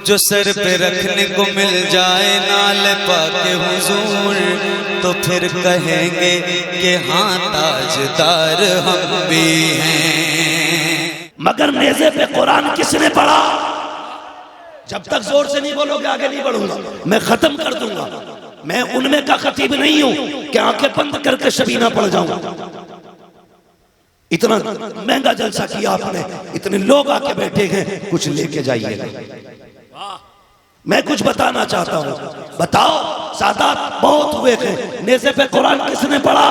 जो सर पे रखने को मिल जाए नाल पाके हुजूर, तो फिर कहेंगे कि हाँ ताजदार हम भी हैं। मगर नेज़े पे कुरान किसने पढ़ा? जब तक जोर से नहीं बोलोगे आगे नहीं बढ़ूंगा, मैं खत्म कर दूंगा। मैं उनमें का खतीब नहीं हूं कि आंखें बंद करके शबीना पढ़ जाऊं। इतना महंगा जलसा किया आपने, इतने लोग आके बैठे हैं, कुछ लेके जाइए। मैं कुछ बताना चाहता हूं, बताओ सादात बहुत हुए हैं, नेज़े पे कुरान किसने पढ़ा?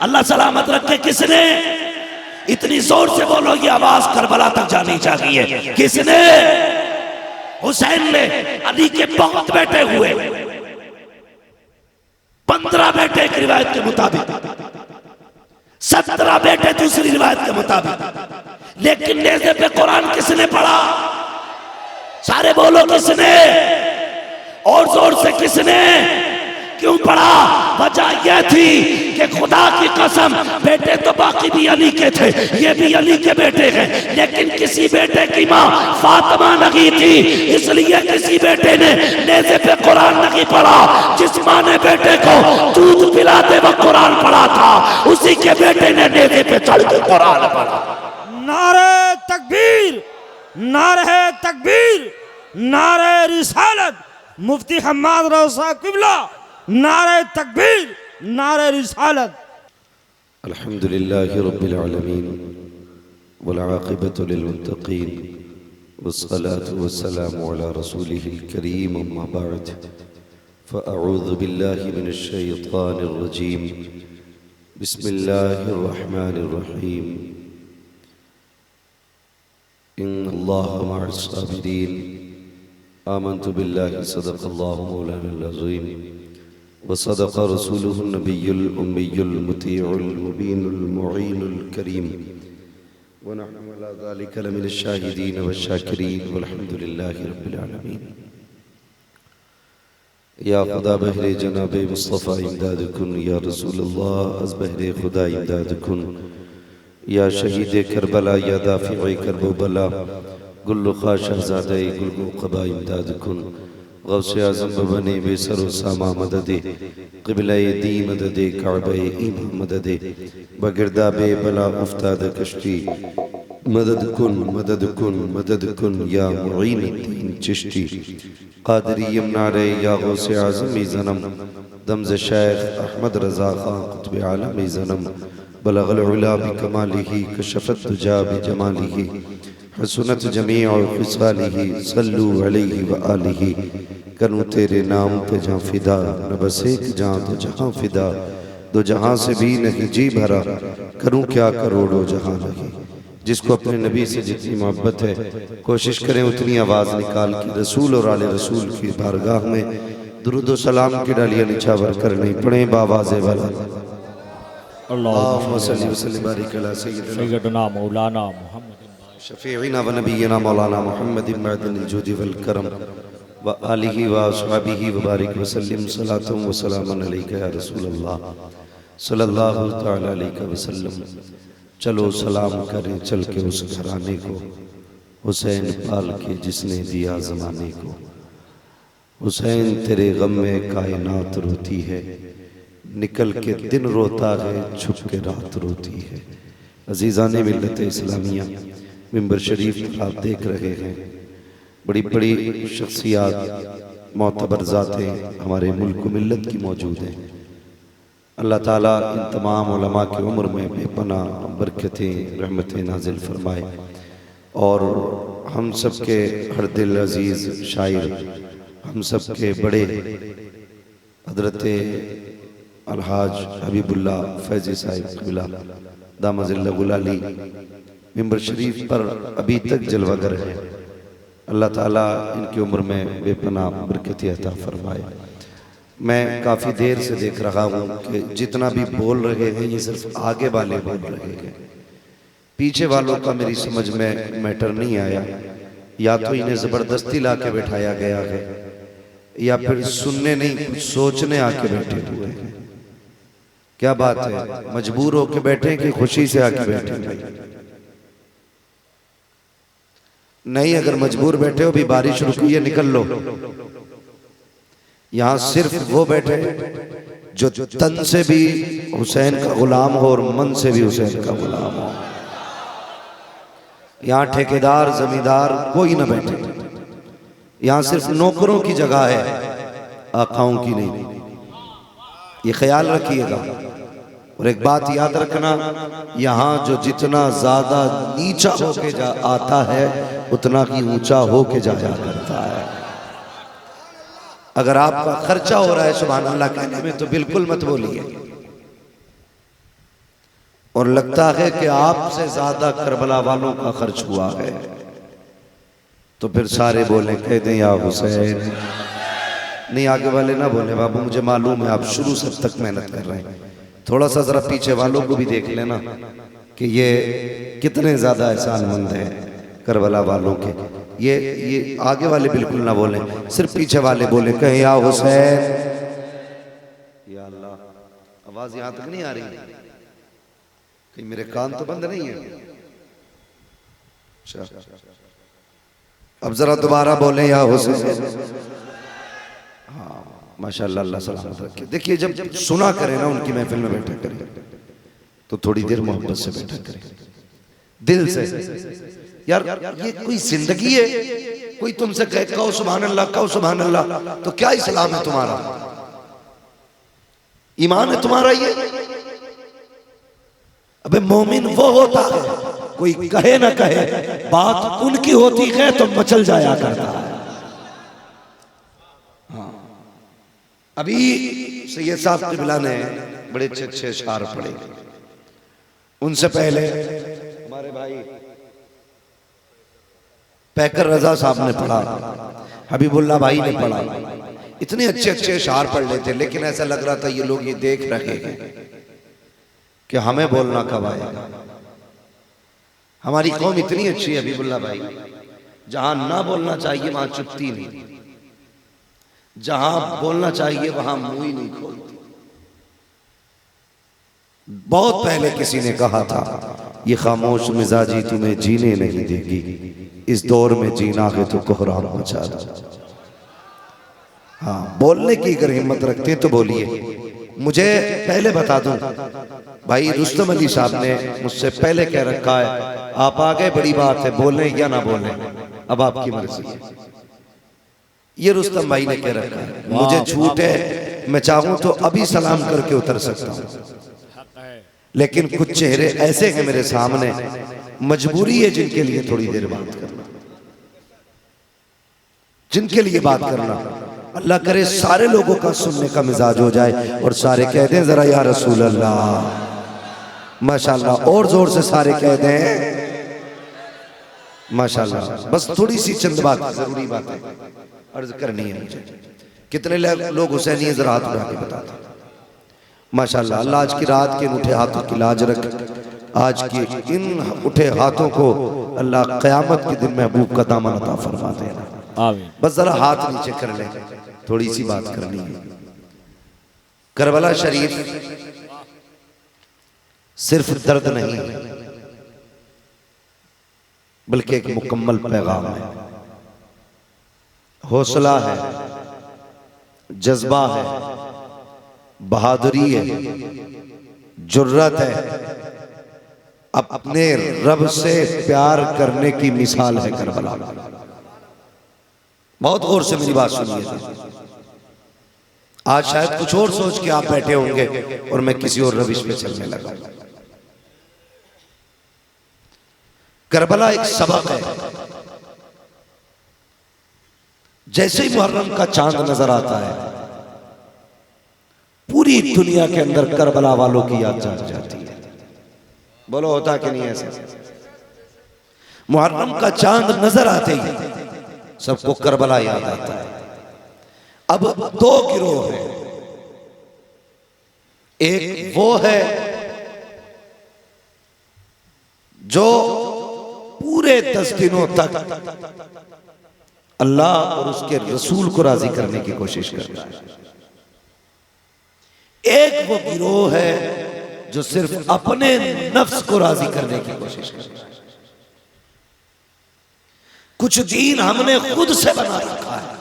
अल्लाह सलामत रखे, किसने? इतनी जोर से बोलो ये आवाज करबला तक जानी चाहिए। किसने? हुसैन ने। अली के बहुत बेटे हुए, 15 बेटे एक रिवायत के मुताबिक, 17 बेटे दूसरी रिवायत के मुताबिक। लेकिन नेज़े पे कुरान किसने पढ़ा? सारे बोलो किसने? और जोर से किसने? क्यों पढ़ा? वजह यह थी कि खुदा की कसम बेटे तो बाकी भी अली के थे, ये भी अली के बेटे हैं, लेकिन किसी बेटे की माँ फातिमा नहीं थी, इसलिए किसी बेटे ने नेज़े पे कुरान नहीं पढ़ा। जिस माँ ने बेटे को दूध पिलाते वक्त कुरान पढ़ा था, उसी के बेटे ने नेज़े पे चढ़ के कुरान पढ़ा। नारे तकबीर, नारे तकबीर, नारे रिसालत, मुफ्ती हम्माद रौसा किबला, नारे तकबीर, नारे रिसालत। अल्हम्दुलिल्लाहि रब्बिल आलमीन वल आक़िबतु लिल मुत्तक़ीन वस्सलातु वस्सलामु अला रसूलिहिल करीम, अम्मा बअद, फ़अऊज़ु बिल्लाहि मिनश शैतानिर रजीम, बिस्मिल्लाहिर रहमानिर रहीम। इन्नल्लाहा मअस साबिरीन, आमन्तु बिल्लाहि सदक़ल्लाहु मौलानाल अज़ीम व सदक़ रसूलुहुन नबियुल उम्मियुल मुतीउल मुबीनुल मुईनुल करीम व नहनु अला ज़ालिका लमिनश शाहिदीन वश्शाकिरीन वल्हम्दुलिल्लाहि रब्बिल आलमीन। या खुदा बहरे जनाब मुस्तफ़ा इमदाद कुन, या रसूलुल्लाह अज़ बहरे खुदा इमदाद कुन, या शहीद करबला, या दाफ़िए करबो बला, गुल्लुखा शहज़ादे गुलमुक़बा इमदाद कुन, गौसे आज़म बने बेसरो सामा मददे, क़िबला-ए दी मददे, काबा-ए ईमा मददे, बगिरदाबे बला उफ्ताद कश्ती, मदद कुन मदद कुन मदद कुन, या मुईनुद्दीन चिश्ती क़ादरी यमनारे, या गौसे आज़म ज़नम, दमज़ शेख अहमद रज़ा ख़ान क़ुत्ब आलम ज़नम, बलग़ल उला बिकमालिही, कशफ़त दुजा बिजमालिही, हसनत जमीअ ख़िसालिही, सल्लु अलैहि व आलिही। करूँ तेरे नाम पे जहाँ फ़िदा, न बस एक जहाँ तो जहाँ फ़िदा, दो जहाँ से भी नहीं जी भरा, करूँ क्या करोड़ों जहाँ नहीं। जिसको अपने नबी से जितनी मोहब्बत है, कोशिश करें उतनी आवाज़ निकाल के रसूल और आले रसूल की बारगाह में दुरूद व सलाम की डालियाँ निछावर करनी पड़े बावाज़े वाला। अल्लाहुम्मा सल्लि व सल्लिम बारिक अला सय्यदना मौलाना मुहम्मद शफ़ीइना व नबीना मौलाना मुहम्मदिन मअदिनिल जुदी वल करम व आलिहि व अस्हाबिहि व बारिक व सल्लिम सलातुम व सलामुन अलैका या रसूलल्लाह सल्लल्लाहु तआला अलैहि वसल्लम। चलो सलाम करें चल के उस घराने को, हुसैन पाल के जिसने दिया ज़माने को। हुसैन तेरे गम में कायनात रोती है, निकल के दिन रोता है, छुप के रात रोती है। अज़ीज़ान मिल्लत इस्लामिया, मिंबर शरीफ आप देख रहे हैं, बड़ी बड़ी शख्सियात मोतबर ज़ातें हमारे मुल्क मिल्लत की मौजूद हैं। अल्लाह ताला इन तमाम उलमा की उम्र में बेपनाह बरकतें रहमतें नाजिल फरमाए और हम सब के हर दिल अजीज़ शायर, हम सब के बड़े हज़रत अलहाज हबीबुल्लाह फैज़ी साहिब क़िबला दामज़िल्लहुल गुलाली मिंबर शरीफ पर अभी तक जलवागर है। अल्लाह ताला इनकी उम्र में बेपनाह बरकतें अता फरमाए। मैं काफ़ी देर से देख रहा हूँ कि जितना भी बोल रहे हैं ये सिर्फ आगे वाले बोल रहे हैं, पीछे वालों का मेरी समझ में मैटर नहीं आया। या तो इन्हें ज़बरदस्ती ला के बैठाया गया है, या फिर सुनने नहीं कुछ सोचने आके बैठे हुए हैं। क्या बात है, मजबूर होके बैठे कि खुशी से आके बैठे? नहीं, अगर मजबूर बैठे हो भी बारिश रुकी है निकल लो। यहां सिर्फ वो बैठे जो तन से भी हुसैन का गुलाम हो और मन से भी हुसैन का गुलाम हो। यहां ठेकेदार जमींदार कोई ना बैठे। यहां सिर्फ नौकरों की जगह है, आकाओं की नहीं। ये ख्याल रखिएगा। और एक बात याद रखना, यहां जो जितना ज्यादा नीचा होके आता है उतना ही ऊंचा होके जाया करता है। अगर आपका खर्चा हो रहा है सुभान अल्लाह कहने में तो बिल्कुल मत बोलिए। और लगता है कि आपसे ज्यादा करबला वालों का खर्च हुआ है तो फिर सारे बोले कह दें या हुसैन। नहीं, आगे वाले ना बोले बाबू मुझे मालूम है आप शुरू से अब तक मेहनत कर रहे हैं। थोड़ा सा जरा पीछे वालों को भी देख लेना कि ये कितने ज्यादा एहसानमंद हैं करबला वालों के। ये आगे वाले बिल्कुल ना बोले, सिर्फ पीछे वाले बोले कहे या हुसैन। या अल्लाह, आवाज यहां तक नहीं आ रही? कहीं मेरे कान तो बंद नहीं है? अब जरा दोबारा बोले या हुसैन। हाँ माशाअल्लाह, अल्लाह सलामत रखे। देखिए जब सुना करें ना उनकी महफिल में बैठा करें तो थोड़ी देर मोहब्बत से बैठा करें, दिल से। यार ये कोई जिंदगी है? कोई तुमसे कहो सुभान अल्लाह, कहो सुभान अल्लाह, तो क्या इस्लाम है तुम्हारा? ईमान है तुम्हारा ये? अबे मोमिन वो होता है कोई कहे ना कहे, बात उनकी होती है तो मचल जाया करता है। हाँ, अभी सैयद साहब क़िबला ने बड़े अच्छे अच्छे अशआर पढ़े। उनसे पहले हमारे भाई पैकर रजा साहब ने पढ़ा, हबीबुल्लाह भाई ने पढ़ा। इतने अच्छे अच्छे अशआर पढ़ लेते, लेकिन ऐसा लग रहा था ये लोग ये देख रहे हैं कि हमें बोलना कब आएगा। हमारी कौम इतनी अच्छी है हबीबुल्लाह भाई, जहां ना बोलना चाहिए वहां चुपती नहीं, जहां बोलना चाहिए वहां मुंह ही नहीं खोलती। बहुत पहले किसी ने कहा था ये खामोश मिजाजी तुम्हें जीने नहीं देगी, इस दौर में जीना है तो कोहराम मचा दो। हाँ, बोलने की अगर हिम्मत रखते तो बोलिए। मुझे पहले बता दूं भाई, रुस्तम अली साहब ने मुझसे पहले कह रखा है आप आ गए बड़ी बात है, बोलें या ना बोलें अब आपकी मर्जी है। ये रुस्तम भाई ने कह रखा है। मुझे झूठ है, मैं चाहूं तो अभी सलाम करके उतर सकता हूं, लेकिन कुछ चेहरे ऐसे हैं मेरे सामने, मजबूरी है जिनके लिए थोड़ी देर बात करना, जिनके लिए बात करना। अल्लाह करे सारे लोगों का सुनने का मिजाज हो जाए और सारे कह दें जरा या रसूल अल्लाह माशाल्लाह, और जोर से सारे कह दें माशाल्लाह। बस थोड़ी सी चंद बात जरूरी बात है अर्ज करनी है मुझे। कितने लोग हुसैनी जरा हाथ उठा के बताते माशाल्लाह। अल्लाह आज की रात के उठे हाथों की लाज रखे, आज के इन उठे हाथों को अल्लाह क़यामत के दिन महबूब का दामन अता फरमा देना। आमीन। बस जरा हाथ नीचे कर ले, थोड़ी सी बात करनी है। करबला शरीफ सिर्फ दर्द नहीं बल्कि एक मुकम्मल पैगाम है, हौसला है, जज्बा है, बहादुरी है, जुर्रत है, अपने रब से प्यार करने की मिसाल है करबला। बहुत गौर से मेरी बात सुनिए। आज शायद कुछ और सोच के आप बैठे होंगे और मैं किसी और रविश पे चलने लगा। करबला एक सबक है। जैसे ही मुहर्रम का चांद नजर आता है पूरी दुनिया के अंदर करबला वालों की याद जाग जाती है। बोलो होता कि नहीं ऐसा? मुहर्रम का चांद नजर आते ही सबको करबला याद आता है। अब दो गिरोह हैं, एक वो है जो पूरे 10 दिनों तक अल्लाह और उसके रसूल को राजी करने की कोशिश करता है, एक वो गिरोह है जो सिर्फ अपने नफ्स को राजी करने की कोशिश करता है। कुछ दीन हमने खुद से बना रखा है।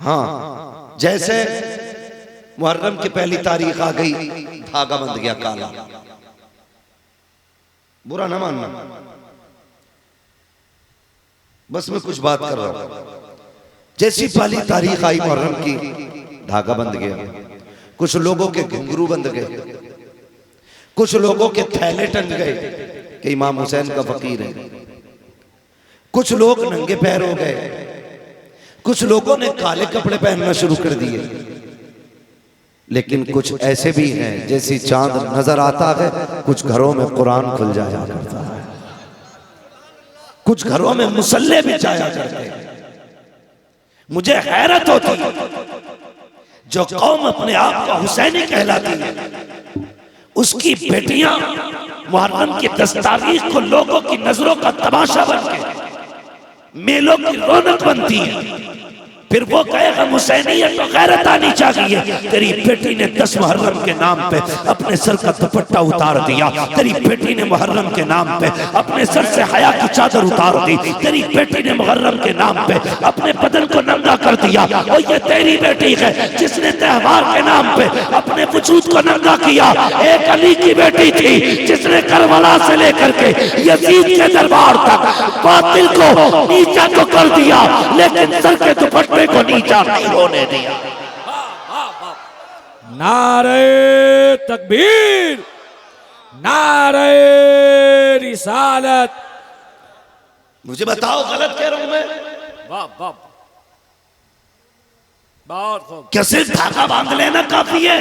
हाँ, जैसे मुहर्रम की पहली तारीख आ गई, धागा बंध गया काला, बुरा ना मानना, बस मैं कुछ बात कर रहा हूं। जैसी पहली तारीख आई मुहर्रम की, धागा बंध गया, कुछ लोगों के घुंघरू बंध गए, कुछ लोगों के थैले टंग गए कि इमाम हुसैन का फकीर है, कुछ लोग नंगे पैर हो गए, कुछ लोगों ने काले कपड़े पहनना शुरू कर दिए। लेकिन कुछ ऐसे भी हैं जैसी चांद नजर आता है, कुछ घरों में कुरान खुल जाया करता है, कुछ घरों में मुसल्ले भी जाया करते हैं। मुझे हैरत होती है जो कौम अपने आप को हुसैनी कहलाती है, उसकी बेटियां मुहर्रम की 10 तारीख को लोगों की नजरों का तमाशा बन के मेलों की रौनक बनती है। फिर वो कहेगा हुसैनियत तो गैरत आनी चाहिए। तेरी बेटी ने 10 मुहर्रम के नाम पे अपने सर का दुपट्टा उतार दिया, तेरी बेटी ने मुहर्रम के नाम पे अपने सर से हया की चादर उतार दी, तेरी बेटी ने मुहर्रम के नाम पे अपने बदन को नंगा कर दिया। और ये तेरी बेटी है जिसने त्योहार के नाम पे अपने वजूद को नंगा किया। एक अली की बेटी थी जिसने करबला से लेकर के यजीद के दरबार तक बातिल को नीचा तो कर दिया, लेकिन सर के दुपट्टे को नीचा नहीं होने दिया। नारे तकबीर, नारे रिसालत। मुझे बताओ गलत कह रहा हूं मैं? वाह वाह, बहुत खूब, क्या सिर्फ धागा बांध लेना काफी है?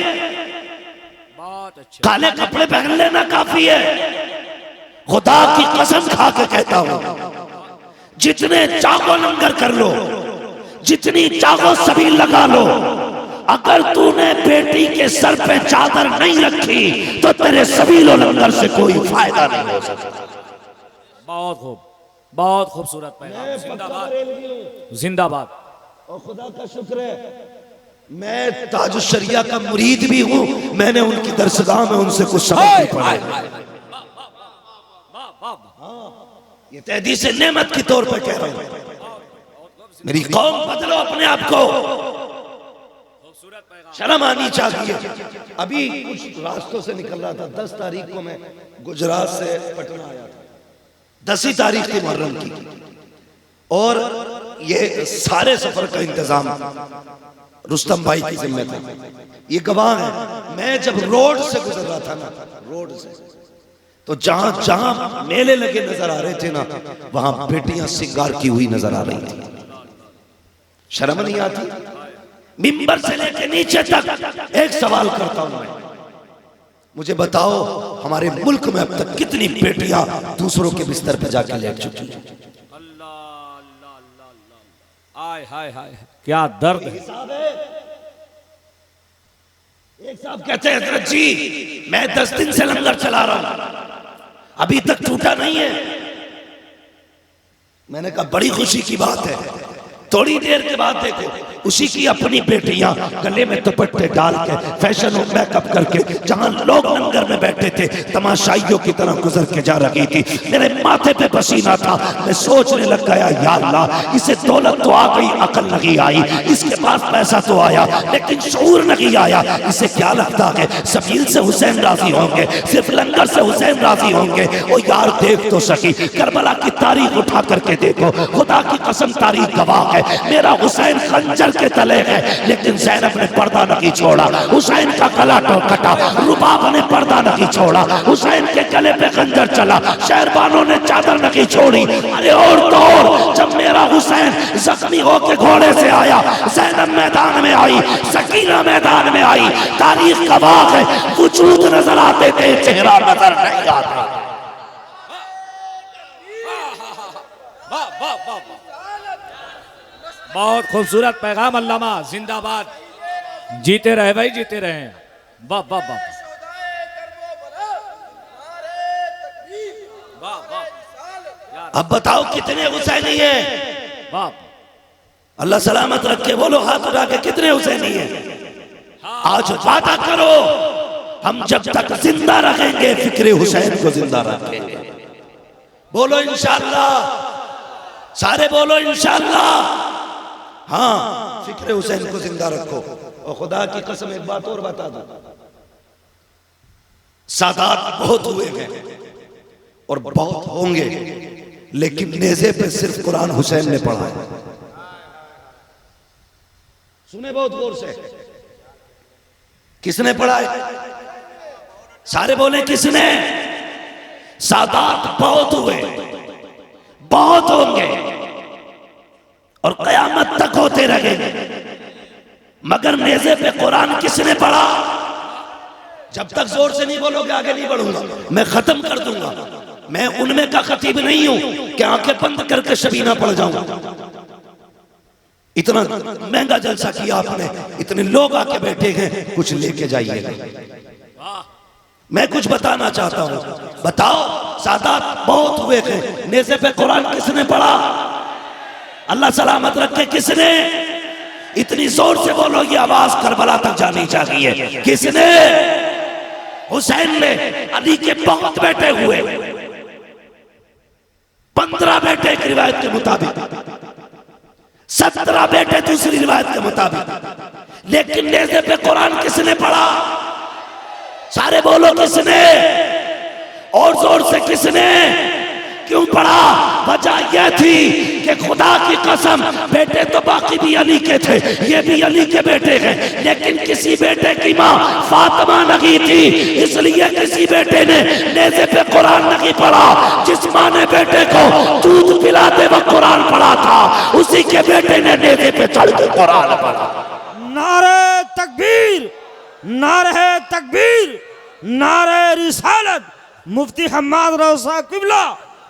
बहुत अच्छे। काले कपड़े पहन लेना काफी है? खुदा की कसम खा के कहता हूं, जितने चाहो लंगर कर लो, जितनी चाहो सभी लगा लो, अगर तूने बेटी के सर पे चादर नहीं रखी तो तेरे सभी लंगर से कोई फायदा नहीं हो सकता। बहुत खूब, बहुत खूबसूरत पैगाम। जिंदाबाद, जिंदाबाद। और खुदा का शुक्र है मैं ताजुश शरिया का मुरीद भी हूं, मैंने उनकी दरसगाह में उनसे कुछ सबक भी पढ़ा। ये तहदीस से नेमत के तौर पर कह रहा हूं, मेरी कौम बदलो अपने आप को, शर्म आनी चाहिए। अभी कुछ रास्तों से निकल रहा था, 10 तारीख को मैं गुजरात से पटना आया था, 10 तारीख थी मुहर्रम की, और ये सारे सफर का इंतजाम रुस्तम भाई की जिम्मे था, ये गवाह है। मैं जब रोड से गुजर रहा था ना, रोड से, तो जहां जहां मेले लगे नजर आ रहे थे ना, वहां बेटियां सिंगार की हुई नजर आ रही थी। शर्म नहीं आती? मिंबर से लेकर नीचे तक एक सवाल करता हूं मैं, मुझे बताओ हमारे मुल्क में अब तक कितनी बेटियां दूसरों के बिस्तर पर जाकर लेट चुकी हैं? हाय हाय हाय, क्या दर्द है। एक साहब कहते हैं हजरत जी मैं 10 दिन से लंगर चला रहा हूं, अभी तक टूटा नहीं है। मैंने कहा बड़ी खुशी की बात है। थोड़ी देर के बाद देखो उसी की अपनी बेटियां गले में दुपट्टे डाल के, फैशन और मेकअप करके, जहां लोग लंगर में बैठे थे तमाशाइयों की तरह गुजर के जा रही थी। मेरे माथे पे पसीना था, मैं सोचने लग गया, या अल्लाह इसे दौलत तो आ गई, अकल नहीं आई, इसके पास पैसा तो आया लेकिन शऊर नहीं आया। इसे क्या लगता है सबील से हुसैन राजी होंगे, सिर्फ लंगर से हुसैन राजी होंगे? ओ यार देख तो सकी, करबला की तारीख उठा करके देखो, खुदा की कसम तारीख गवाह है, मेरा हुसैन खंजर के तले है, लेकिन ज़ैनब ने पर्दा नहीं छोड़ा। हुसैन का गला कटा, रुबाब ने पर्दा नहीं छोड़ा, हुसैन के गले पे खंजर चला, शहरबानों ने चादर नहीं छोड़ी। अरे और तो और, जब मेरा हुसैन जख्मी होके घोड़े से आया, ज़ैनब मैदान में आई, सकीना मैदान में आई, तारीख गवाह है, वजूद नजर आते थे, चेहरा नजर नहीं आता। बहुत खूबसूरत पैगाम अल्लामा, जिंदाबाद। जीते रहे भाई, जीते रहे। वाह वाह वाह, अब बताओ कितने हुसैनी है? वाह, अल्लाह सलामत रख के बोलो, हाथ उठा के कितने हुसैनी है? आज वादा करो हम जब तक जिंदा रहेंगे फिक्रे हुसैन को जिंदा रखेंगे। बोलो इंशाअल्लाह। सारे बोलो इंशाअल्लाह। हाँ, फिक्र हुसैन को जिंदा रखो। और खुदा की कसम एक बात और बता दो, सादात बहुत हुए हैं और बहुत होंगे, लेकिन नेज़े पे सिर्फ कुरान हुसैन ने पढ़ा है। सुने बहुत गौर से, किसने पढ़ा है? सारे बोले किसने? सादात बहुत हुए, बहुत होंगे और कयामत तक होते रहेंगे, मगर नेज़े पे कुरान किसने पढ़ा? जब तक जोर से नहीं बोलोगे आगे नहीं बढ़ूंगा, मैं खत्म कर दूंगा। मैं उनमें का खतीब नहीं हूं कि आंखें बंद करके शबीना पढ़ जाऊंगा। इतना महंगा जलसा किया आपने, इतने लोग आके बैठे हैं, कुछ लेके जाइएगा। मैं कुछ बताना चाहता हूं, बताओ सादात बहुत हुए थे, नेज़े पे कुरान किसने पढ़ा? अल्लाह सलामत रखे, किसने? इतनी जोर से बोलो ये आवाज करबला तक जानी चाहिए। किसने? हुसैन ने। अली के बहुत बेटे हुए, 15 बेटे एक रिवायत के मुताबिक, 17 बेटे दूसरी रिवायत के मुताबिक, लेकिन नेज़े पे कुरान किसने पढ़ा? सारे बोलो किसने? और जोर से किसने? क्यों पढ़ा? वजह यह थी कि खुदा की कसम बेटे तो बाकी भी अली के थे, ये भी अली के बेटे हैं, लेकिन किसी बेटे की माँ फातिमा नहीं थी, इसलिए किसी बेटे ने नेज़े पे कुरान नहीं पढ़ा। जिस माँ ने बेटे को दूध पिलाते वक्त कुरान पढ़ा था, उसी के बेटे ने नेज़े पे चढ़ के कुरान पढ़ा। नारे तकबीर, नारे तकबीर, नारे रिसालत, मुफ्ती हम्माद रज़ा क़िबला,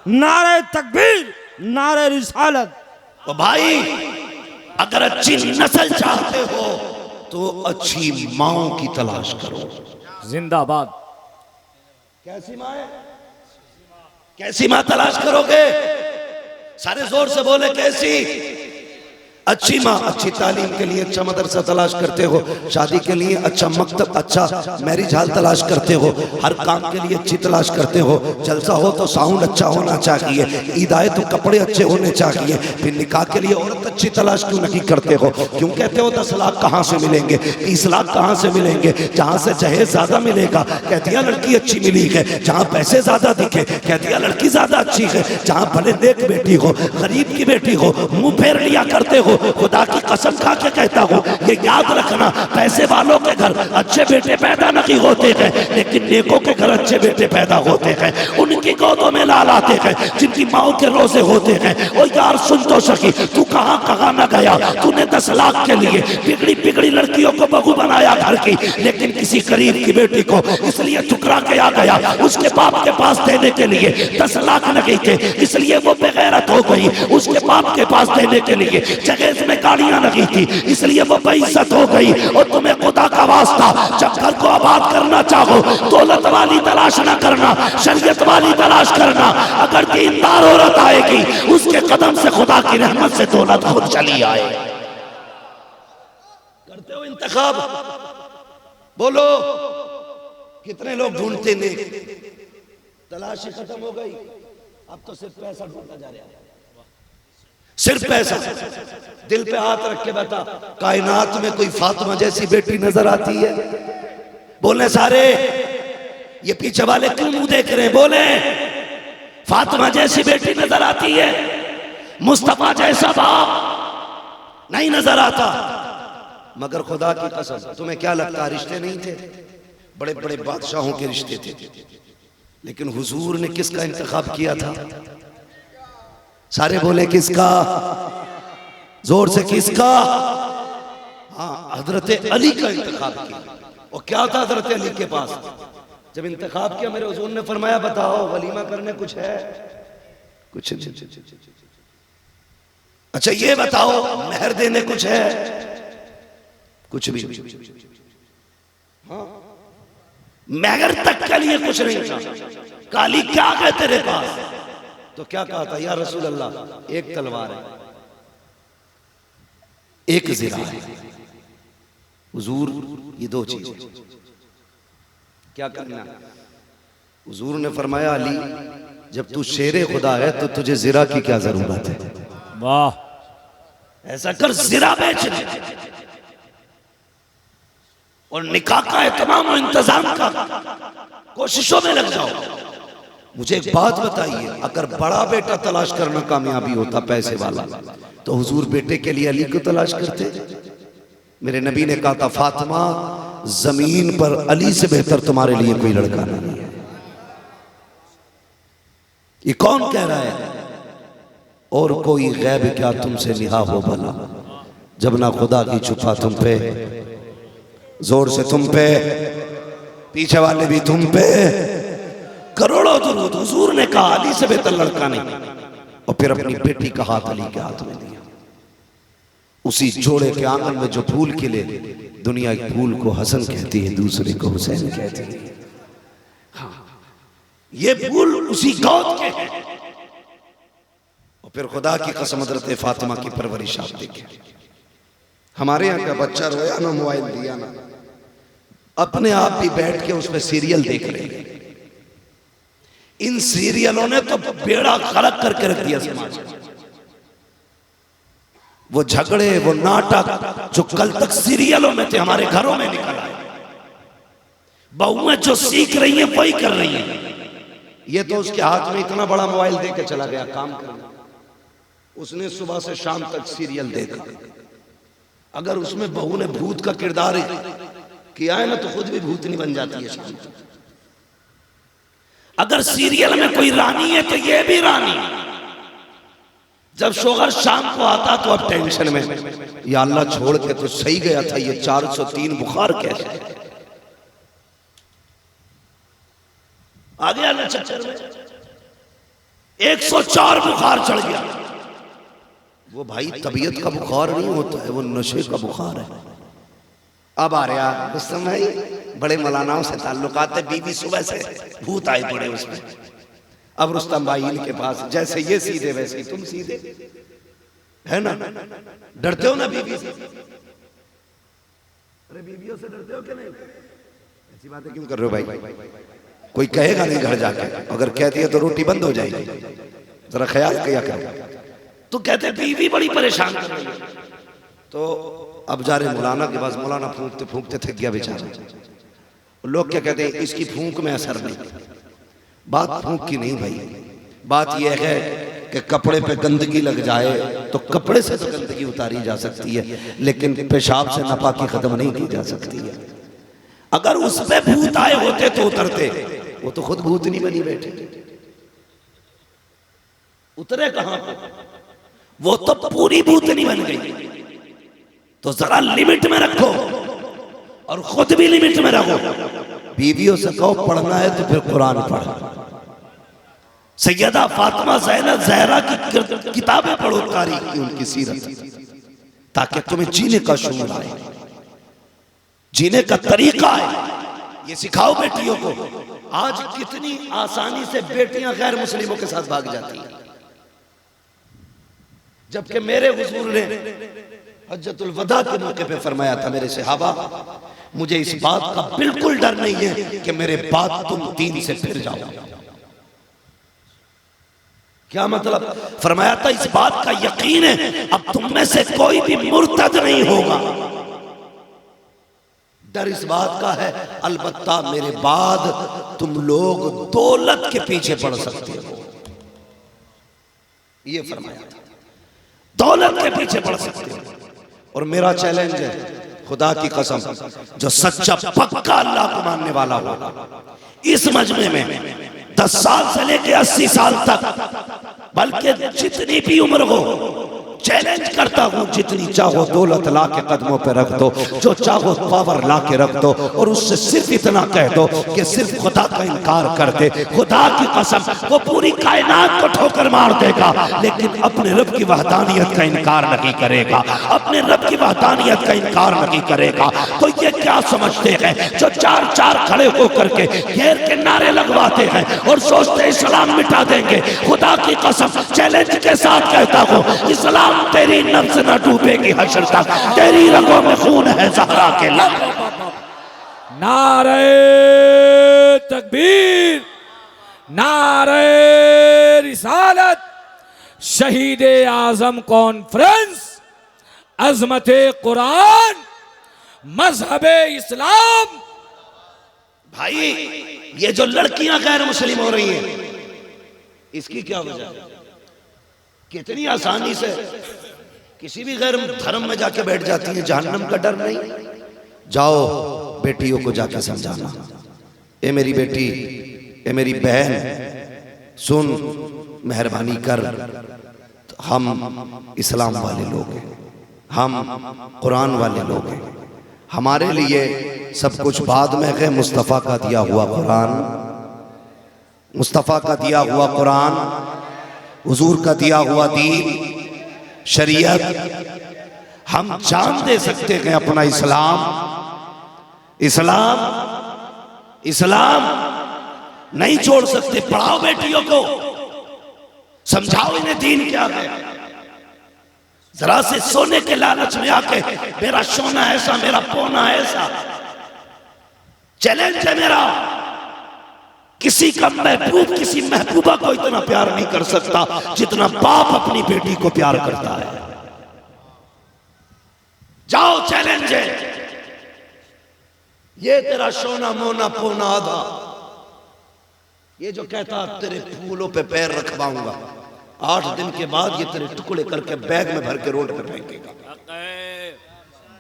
नारे तकबीर, नारे रिसालत। तो भाई अगर अच्छी नस्ल चाहते हो तो अच्छी माओ की तलाश करो। जिंदाबाद। कैसी माँ है? कैसी माँ तलाश करोगे? सारे जोर से बोले कैसी? अच्छी माँ। अच्छी तालीम के लिए अच्छा मदरसा तलाश करते हो, शादी के लिए अच्छा मकतब, अच्छा मैरिज हाल तलाश करते हो, हर काम के लिए अच्छी तलाश करते हो, जलसा हो तो साउंड अच्छा होना चाहिए, ईद आए तो कपड़े अच्छे होने चाहिए, फिर निकाह के लिए औरत अच्छी तलाश क्यों नहीं करते हो? क्यों कहते हो 10 लाख कहाँ से मिलेंगे, 30 लाख कहाँ से मिलेंगे? जहाँ से जहेज ज्यादा मिलेगा कह दिया लड़की अच्छी मिली है, जहाँ पैसे ज्यादा दिखे कह दिया लड़की ज्यादा अच्छी है, जहाँ भले नेक बेटी हो, गरीब की बेटी हो, मुंह फेर लिया करते हो। खुदा की कसम खा के कहता हूँ, ये याद रखना, पैसे वालों के घर अच्छे बेटे पैदा नहीं होते हैं, लेकिन नेकों के घर अच्छे बेटे पैदा होते हैं। उनकी गोदों में लाल आते हैं जिनकी माओ के रोजे होते हैं। ओ यार सुन तो सकी, तू कहाँ कहाँ न गया? तूने 10 लाख के लिए बिगड़ी बिगड़ी लड़कियों को बहू बनाया घर की, लेकिन किसी गरीब की बेटी को इसलिए ठुकरा के आ गया, उसके बाप के पास देने के लिए 10 लाख नहीं थे, इसलिए वो बेगैरत हो गई। उसके बाप के पास देने के लिए जगह में गाड़ियां लगी थी, इसलिए वो बेइज्जत हो गई। और तुम्हें खुदा का वास्ता, जब घर को आबाद करना चाहो दौलत वाली तलाश ना करना, शरीयत वाली तलाश करना। अगर दीनदार औरत आएगी उसके कदम से खुदा की रहमत से दौलत खुद चली आए। करते हो इंतखाब? बोलो कितने लोग ढूंढते ने? तलाशी खत्म हो गई, अब तो सिर्फ पैसा ढूंढा जा रहा है, सिर्फ पैसा। दिल पे हाथ रख के बता, कायनात में कोई फातिमा जैसी बेटी नजर आती है? बोले सारे, ये पीछे वाले क्यों मुंह देख रहे हैं? बोले फातिमा जैसी बेटी नजर आती है? मुस्तफा जैसा बाप नहीं नजर आता। मगर खुदा की कसम, तुम्हें क्या लगता रिश्ते नहीं थे? बड़े बड़े बादशाहों के रिश्ते थे, लेकिन हुजूर ने किसका इंतखाब किया था? सारे बोले किसका? जोर से किसका? हाँ, हजरत अली का इंतखाब किया। और क्या था हजरत अली के पास? जब इंतखाब किया मेरे हुजूर ने फरमाया बताओ वलीमा करने कुछ है? कुछ नहीं। अच्छा ये बताओ मेहर देने कुछ है? कुछ भी। हाँ, मेहर तक के लिए कुछ नहीं था। काली क्या है तेरे पास? तो क्या कहा था? या रसूल अल्लाह, एक तलवार है, एक ज़िरा है। हुजूर ये 2 चीज क्या करना? हुजूर ने फरमाया अली, जब तू शेरे खुदा है तो तुझे ज़िरा की क्या जरूरत है? वाह। ऐसा कर जिरा बेच ले और निकाह का एहतमाम और इंतजाम का कोशिशों में लग जाओ। मुझे एक बात बताइए, अगर बड़ा बेटा तलाश करना कामयाबी होता पैसे वाला, तो हुजूर बेटे के लिए अली को तलाश करते? मेरे नबी ने कहा था, फातिमा जमीन पर अली से बेहतर तुम्हारे लिए कोई लड़का नहीं है। ये कौन कह रहा है? और कोई गैब क्या तुमसे निहा हो भला, जब ना खुदा की छुपा तुम पे, जोर से तुम पे, पीछे वाले भी तुम पे, करोड़ों दुरूद। हुजूर ने कहा अली से बेहतर लड़का नहीं, और फिर अपनी बेटी का हाथ अली के हाथ में दिया। उसी जोड़े के आंगन में जो फूल खिले, दुनिया एक फूल को हसन कहती है, दूसरे को हुसैन कहती है। ये फूल उसी गौद के हैं। और फिर खुदा की कसम हज़रत फातिमा की परवरिश आप देखें। हमारे यहाँ का बच्चा रोया ना, मोबाइल दिया ना, अपने आप भी बैठ के उसमें सीरियल देख रहे हैं। इन सीरियलों ने तो बेड़ा गर्क करके रख दिया समाज में। वो झगड़े, वो नाटक जो कल तक सीरियलों में थे, हमारे घरों में निकल आए। बहुएं जो सीख रही हैं वही कर रही हैं। ये तो उसके हाथ में इतना बड़ा मोबाइल दे के चला गया काम करने, उसने सुबह से शाम तक सीरियल देखा। अगर उसमें बहू ने भूत का किरदार किया है ना, तो खुद भी भूतनी बन जाती है शाम को। अगर सीरियल में कोई रानी है तो ये भी रानी। जब शोहर शाम को आता तो अब टेंशन में, या अल्लाह छोड़ के तो सही गया था, ये 403 बुखार कैसे आ गया ना चक्कर में। 104 बुखार चढ़ गया। वो भाई तबीयत का बुखार नहीं होता है, वो नशे का बुखार है। अब आ रहा रुस्तम भाई, बड़े मौलानाओं से ताल्लुकात है, बीवी सुबह से भूत आए पड़े उसमें। अब रुस्तम भाई इनके पास, जैसे ये सीधे वैसे ही तुम सीधे, है ना? डरते हो ना बीवी से? अरे बीवियों से डरते हो कि नहीं? ऐसी बातें क्यों कर रहे हो भाई? कोई कहेगा नहीं घर जाके, अगर कह दिया तो रोटी बंद हो जाएगी। जरा ख्याल किया करो। तो कहते बीवी बड़ी परेशान कर रही है। तो अब जा रहे मौलाना के पास, मौलाना फूंकते फूंकते थक गया बेचारा। लोग क्या कहते हैं, इसकी फूंक में असर नहीं। बात फूंक की नहीं भाई, बात यह है कि कपड़े पे गंदगी लग जाए तो कपड़े से तो गंदगी उतारी जा सकती है, लेकिन पेशाब से नापाकी खत्म नहीं की जा सकती है। अगर उसमें भूत आए होते तो उतरते, वो तो खुद भूत नहीं बनी बैठे, उतरे कहां पे? वो तो पूरी भूतनी बन गई। तो जरा लिमिट में रखो और खुद भी लिमिट में रखो। बीवियों से कहो पढ़ना है तो फिर कुरान पढ़। सैयदा फातिमा ज़ैनब ज़हरा की किताबें पढ़ो, तारीख की, उनकी सीरत, ताकि तुम्हें जीने का शूर आए, जीने का तरीका है। ये सिखाओ बेटियों को। आज कितनी आसानी से बेटियां गैर मुस्लिमों के साथ भाग जाती हैं, जबकि मेरे हुजूर ने हज्जतुल वदा के मौके पे फरमाया था, मेरे सहाबा मुझे इस बात का बिल्कुल डर नहीं है कि मेरे बाद तुम दीन से फिर जाओ। क्या मतलब? फरमाया था इस बात का यकीन है अब तुम में से कोई भी मुर्तद नहीं होगा। डर इस बात का है अलबत्ता मेरे बाद तुम लोग दौलत के पीछे पड़ सकते हो। ये फरमाया था, दौलत के पीछे पड़ सकते हो। और मेरा चैलेंज है, खुदा की कसम, जो सच्चा पक्का अल्लाह को मानने वाला होगा, इस मजमे में 10 साल से लेकर 80 साल तक, बल्कि जितनी भी उम्र हो, चैलेंज करता हूं, जितनी चाहो दौलत ला के कदमों पे रख दो, जो चाहो पावर ला के रख दो, और उससे सिर्फ इतना कह दो कि सिर्फ खुदा का इनकार कर दे। खुदा की कसम वो पूरी कायनात को ठोकर मार देगा, लेकिन अपने रब की वहदानियत का इनकार नहीं करेगा, अपने रब की वहदानियत का इनकार नहीं करेगा। तो ये क्या समझते हैं जो 4-4 खड़े होकर के घेर के नारे लगवाते हैं और सोचते इस्लाम मिटा देंगे? खुदा की कसम चैलेंज के साथ कहता हूं, इस्लाम तेरी नफ्स न डूबेगी हश्र तक, तेरी रगों में खून है ज़हरा के लग। नारे तकबीर, नारे रिसालत, शहीद आजम कॉन्फ्रेंस, अजमत कुरान, मजहब इस्लाम। भाई ये जो लड़कियां गैर मुस्लिम हो रही हैं, इसकी क्या वजह है? कितनी आसानी से किसी भी गैर धर्म में जाके बैठ जाती हैं, जहन्नम का डर नहीं। जाओ बेटियों को जाके समझाना, ए मेरी बेटी, ए मेरी बहन, सुन, मेहरबानी कर, हम इस्लाम वाले लोग हैं, हम कुरान वाले लोग हैं, हमारे लिए सब कुछ बाद में है। मुस्तफ़ा का दिया हुआ कुरान, मुस्तफ़ा का दिया हुआ कुरान, हुजूर का दिया हुआ दीन, शरीयत, हम जान दे सकते हैं अपना इस्लाम। इस्लाम इस्लाम नहीं छोड़ सकते। पढ़ाओ बेटियों को, समझाओ इन्हें दीन क्या है। जरा से सोने के लालच में आके मेरा सोना ऐसा, मेरा पौना ऐसा, चैलेंज है मेरा। किसी का महबूब किसी महबूबा को इतना प्यार नहीं कर सकता जितना बाप अपनी बेटी को प्यार करता है। जाओ, चैलेंज है। ये तेरा सोना मोना पौना आधा, ये जो कहता तेरे फूलों पे पैर रखवाऊंगा, 8 दिन के बाद ये तेरे टुकड़े करके बैग में भर के रोड पे फेंकेगा।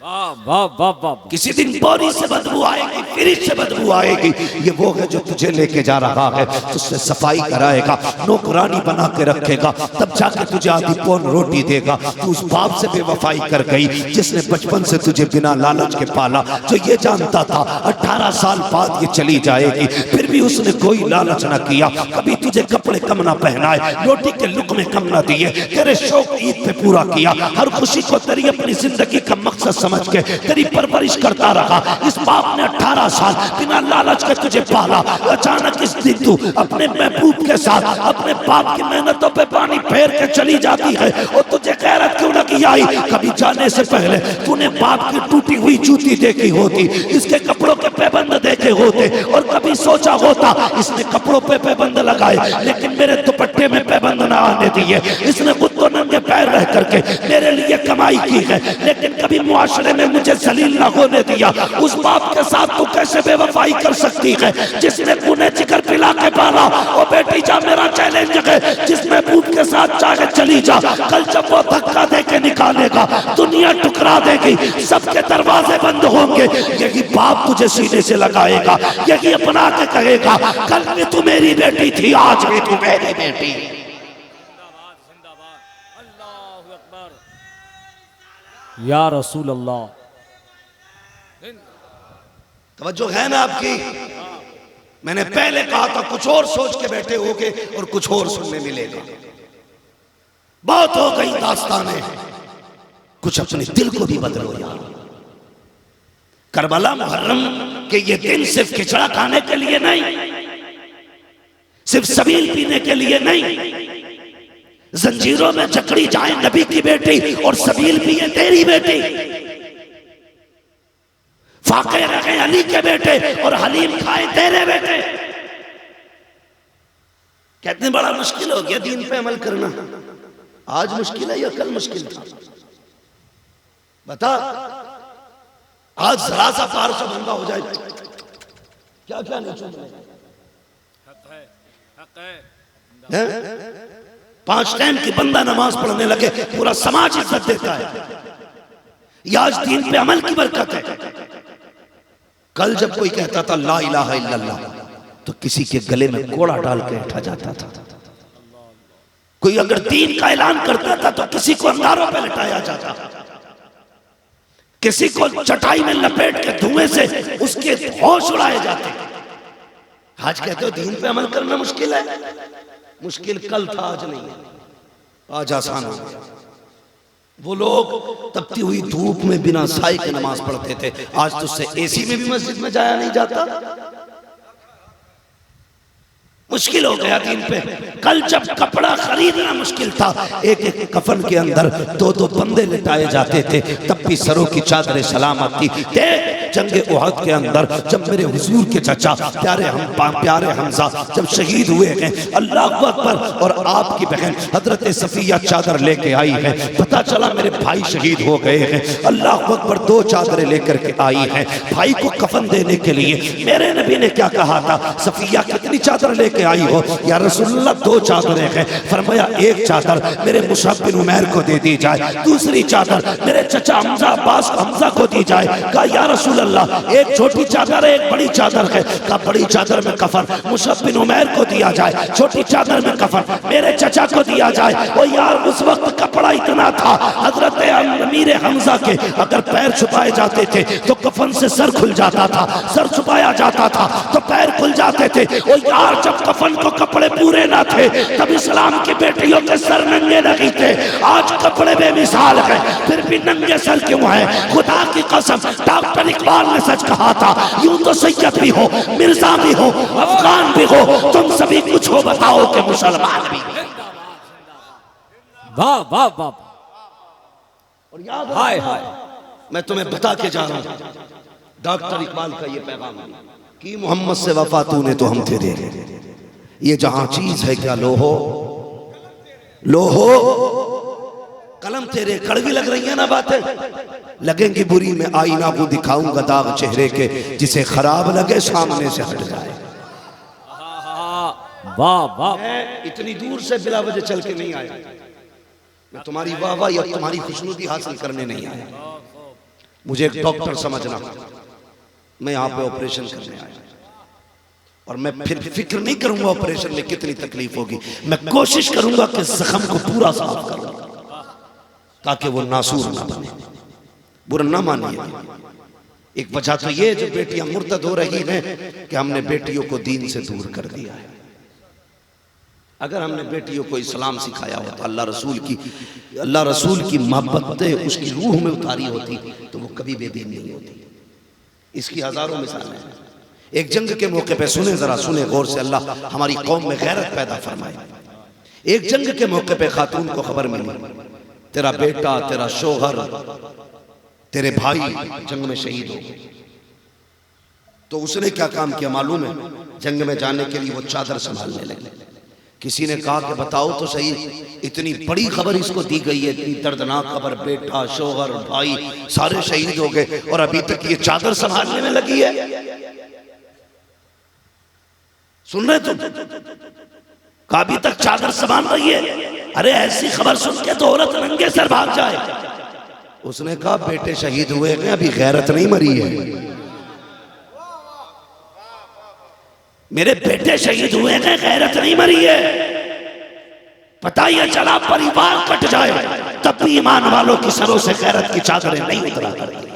वाह वाह वाह वाह। किसी दिन बोरी से बदबू आएगी, फ्रिज से बदबू आएगी। ये वो है जो तुझे लेके जा रहा है, तुझसे सफाई कराएगा, नौकरानी बना के रखेगा, तब जाके तुझे आधी पौन रोटी देगा। तू उस बाप से बेवफाई कर गई जिसने बचपन से तुझे बिना लालच के पाला, जो ये जानता था 18 साल बाद ये चली जाएगी, फिर भी उसने कोई लालच ना किया। कभी तुझे कपड़े कम ना पहनाए, रोटी के लुक़मे कम ना दिए, तेरे शौक ईद पे पूरा किया, हर खुशी को तेरी अपनी जिंदगी का मकसद समझ के तेरी परवरिश करता रहा। इस बाप ने 18 साल बिना लालच के तुझे पाला। अचानक इस दिन तू अपने महबूब के साथ अपने बाप की मेहनतों पे पानी फेर के चली जाती है, और तुझे गैरत क्यों न की आई? कभी जाने से पहले तूने बाप की टूटी हुई जूती देखी होती, इसके कपड़ों के पैबंद देखे होते, और कभी सोचा होता इसने कपड़ों पे पैबंद लगाए लेकिन मेरे दुपट्टे में पैबंद ना आने दिए। इसने खुद तो नंगे पैर रह करके मेरे लिए कमाई की है, लेकिन कभी मुआशरे में मुझे जलील ना होने दिया। उस बाप के साथ तू कैसे बेवफाई कर सकती है जिसने तूने जिगर पिला के पाला? और बेटी जा, मेरा चैलेंज है, जिस महबूब के साथ चाहे चली जा, कल जब वो धक्का दे के निकालेगा दुनिया टुकरा देगी, सबके दरवाजे बंद होंगे, यही बाप तुझे सीने से लगाएगा, यही अपना के कहेगा कल भी तू मेरी बेटी थी, आज भी तू मेरी बेटी। या रसूल अल्लाह। तवज्जो है ना आपकी? मैंने पहले कहा था कुछ और सोच के बैठे होगे और कुछ और सुनने मिलेगा। बहुत हो गई दास्तानें, कुछ अपने दिल को भी बदलो यार। करबला मुहर्रम के ये दिन सिर्फ खिचड़ा खाने के लिए नहीं, सिर्फ सबील पीने के लिए नहीं, जंजीरों में जकड़ी जाए नबी की बेटी और सबील पिए तेरी बेटी, फाके रखे अली के बेटे और हलीम खाए तेरे बेटे। कहते बड़ा मुश्किल हो गया दीन पे अमल करना। आज मुश्किल है या कल मुश्किल था? बता, आज जरा सा पार से बंदा हो जाए क्या क्या नहीं चल रहा है? 5 टाइम की बंदा नमाज पढ़ने लगे, पूरा समाज इज्जत देता है। यह आज दीन पे अमल की बरकत है। कल जब कोई कहता था ला इलाहा इल्लल्लाह तो किसी के गले में कोड़ा डाल के उठा जाता था। कोई अगर दीन का ऐलान करता था तो किसी को अंगारों पे लटाया जाता, किसी को चटाई में लपेट के धुएं से उसके होश उड़ाए जाते। आज कहते हो दीन पे अमल करना मुश्किल है। मुश्किल कल था, आज नहीं है, आज आसान हो गया। वो लोग तपती हुई धूप में बिना साई के नमाज पढ़ते थे, आज तो उससे एसी में भी मस्जिद में जाया नहीं जाता। मुश्किल हो गया दीन पे। कल जब कपड़ा खरीदना मुश्किल था, एक एक कफन के अंदर 2-2 बंदे लिटाए जाते थे, तब भी सरों की चादरें सलामत थी। जंग उहद के अंदर जब मेरे हुजूर के चचा प्यारे हमजा जब शहीद हुए हैं, अल्लाह अकबर, और आपकी बहन हजरत सफिया चादर लेके आई है, पता चला मेरे भाई शहीद हो गए हैं। अल्लाह अकबर, 2 चादरें लेकर के आई हैं भाई को कफन देने के लिए। मेरे नबी ने क्या कहा था, सफिया कितनी चादर लेके आई हो? या रसूलुल्लाह 2 चादरें हैं। फरमाया एक चादर मेरे मुसअब बिन उमैर को दे दी जाए, दूसरी चादर मेरे चचा हमजा अब्बास हमजा को दी जाए। कहा या रसूल अल्लाह, एक छोटी चादर है एक बड़ी चादर है। कहा बड़ी चादर में कफन मुसअब बिन उमैर को दिया जाए, छोटी चादर में कफन मेरे चचा को दिया जाए। ओ यार, उस वक्त कपड़ा इतना था, हजरत अमीर हमजा के अगर पैर छुपाए जाते थे तो कफन से सर खुल जाता था, सर छुपाया जाता था तो पैर खुल जाते थे। ओ यार, जब कफन को कपड़े पूरे ना थे तब इस्लाम की बेटियों के सर नंगे नहीं थे। आज कपड़े बेमिसाल है फिर भी नंगे सर क्यों है? खुदा की कसम, डॉक्टर इकबाल ने सच कहा था, यूं तो सैयद भी हो, मिर्जा भी हो, अफगान भी हो, तुम सभी कुछ हो, बताओ कि मुसलमान भी। वाह वाह वाह, और याद हाय हाय, मैं तुम्हें बता के जा रहा हूं, डॉक्टर इकबाल का ये पैगाम है कि मोहम्मद से वफा तूने तो हम थे दे, ये जहां चीज है क्या लोहो लोहो, कलम तेरे कड़वी लग रही है ना बातें, लगेंगी बुरी, मैं आईना को दिखाऊंगा दाग चेहरे के, जिसे खराब लगे सामने से हट जाए। वाह वाह, मैं इतनी दूर से बिला वजह चल के नहीं आया, मैं तुम्हारी वाह या तुम्हारी खुशनुदी हासिल करने नहीं आया। मुझे एक डॉक्टर समझना, मैं यहाँ पे ऑपरेशन करने आया और मैं फिर फिक्र नहीं करूंगा ऑपरेशन में कितनी तकलीफ होगी, मैं कोशिश करूंगा कि जख्म को पूरा साफ करूं ताकि वो नासूर ना बने, बुरा ना मानिए। एक वजह तो ये जो बेटियां मुर्तद हो रही हैं कि हमने बेटियों को दीन से दूर कर दिया है। अगर हमने बेटियों को इस्लाम सिखाया होता, अल्लाह रसूल की मोहब्बतें उसकी रूह में उतारी होती तो वो कभी बेदीन नहीं होती। इसकी हजारों मिसालें हैं। एक जंग के मौके पे सुने, जरा सुने गौर से, अल्लाह हमारी कौम में गैरत पैदा फरमाए। एक जंग के मौके पे खातून को खबर मिली, तेरा बेटा, तेरा शोहर, तेरे भाई जंग में शहीद हो गए। तो उसने क्या काम किया मालूम है? जंग में जाने के लिए वो चादर संभालने लगे। किसी ने कहा कि बताओ तो सही, इतनी बड़ी खबर इसको दी गई है, इतनी दर्दनाक खबर, बेटा, शोहर, भाई सारे शहीद हो गए और अभी तक ये चादर संभालने में लगी है। सुन रहे तुम? अभी तक चादर संभाल रही है। अरे ऐसी खबर सुन के तो औरत नंगे सर भाग जाए। उसने कहा बेटे शहीद हुए हैं, अभी गैरत नहीं मरी है। मेरे बेटे शहीद हुए हैं, गैरत नहीं मरी है। पता ही चला परिवार कट जाए तब भी ईमान वालों की सरों से गैरत की चादरें नहीं उतरा करती।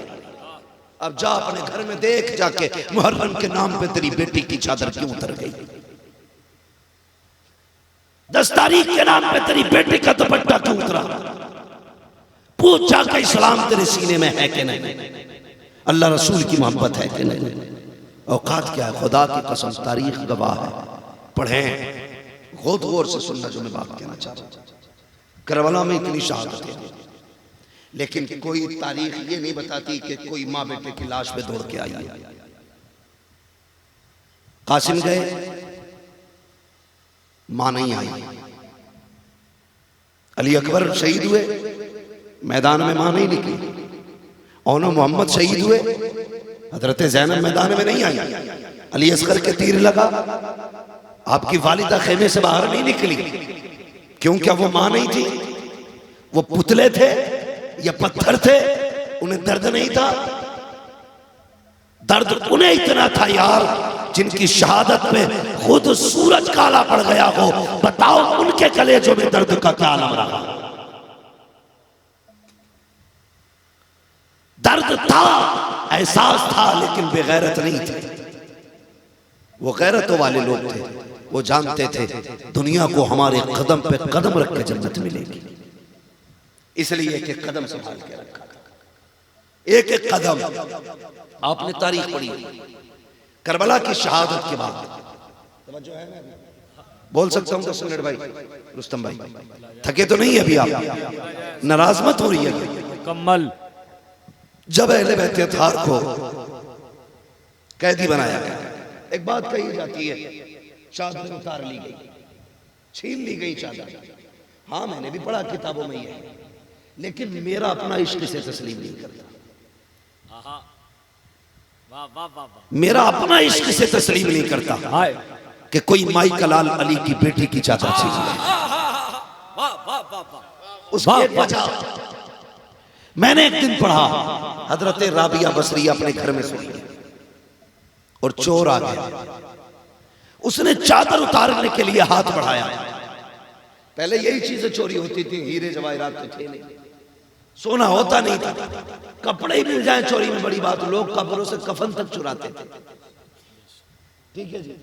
अब जा अपने घर में देख जाके, मुहर्रम के नाम पे तेरी बेटी की चादर क्यों उतर गई? 10 तारीख के नाम पे तेरी बेटी का दुपट्टा क्यों उतरा? पूछ जाके इस्लाम तेरे सीने में है कि नहीं, अल्लाह रसूल की मोहब्बत है कि नहीं, औकात क्या है? खुदा की कसम तारीख गवाह है। पढ़ें, गौर से सुनना जो मैं बात कहना चाह रहा हूं। करबला में इतनी शहादत है, लेकिन कोई तारीख ये नहीं बताती कि कोई माँ बेटे की लाश पे दौड़ के आई है। कासिम गए, मां नहीं आई। अली अकबर शहीद हुए, मैदान में मां नहीं निकली। औनो मोहम्मद शहीद हुए, हजरत ज़ैनब मैदान में नहीं आई। अली असगर के तीर लगा, आपकी वालिदा खेमे से बाहर नहीं निकली। क्यों? क्या वो मां नहीं थी? वो पुतले थे या पत्थर थे? उन्हें दर्द नहीं था? दर्द उन्हें इतना था यार, जिनकी शहादत में खुद सूरज काला पड़ गया हो। बताओ उनके कलेजों में दर्द का क्या आलम रहा? दर्द था, एहसास था, लेकिन बेगैरत नहीं थे। वो गैरतों वाले लोग थे, वो जानते थे दुनिया को हमारे कदम पे कदम रख के जन्नत मिलेगी। इसलिए एक एक कदम संभाल के रखा, एक एक कदम। आपने तारीख पढ़ी करबला की शहादत के बाद। बोल सकता हूं 10 मिनट भाई? रुस्तम भाई थके तो नहीं अभी? आप नाराज मत हो रही है? कम्मल जब अहले बैत अतहार को कैदी बनाया गया, एक बात कही जाती है, चादर उतार ली गई, छीन ली गई चादर। हाँ मैंने भी पढ़ा किताबों में ये, लेकिन मेरा अपना इश्क से तस्लीम नहीं करता। मेरा अपना इश्क से तस्लीम नहीं करता कि कोई माई कलाल अली की बेटी की चादर छीन ले। उसकी एक वजह मैंने एक दिन पढ़ा, हजरत राबिया बसरी अपने घर में सोई और चोर आ गया। उसने चादर उतारने के लिए हाथ बढ़ाया। पहले यही चीजें चोरी होती थी, हीरे जवाहरात तो थे नहीं, सोना होता नहीं था, कपड़े ही मिल जाए चोरी में बड़ी बात। लोग कब्रों से कफन तक चुराते थे। ठीक है जी,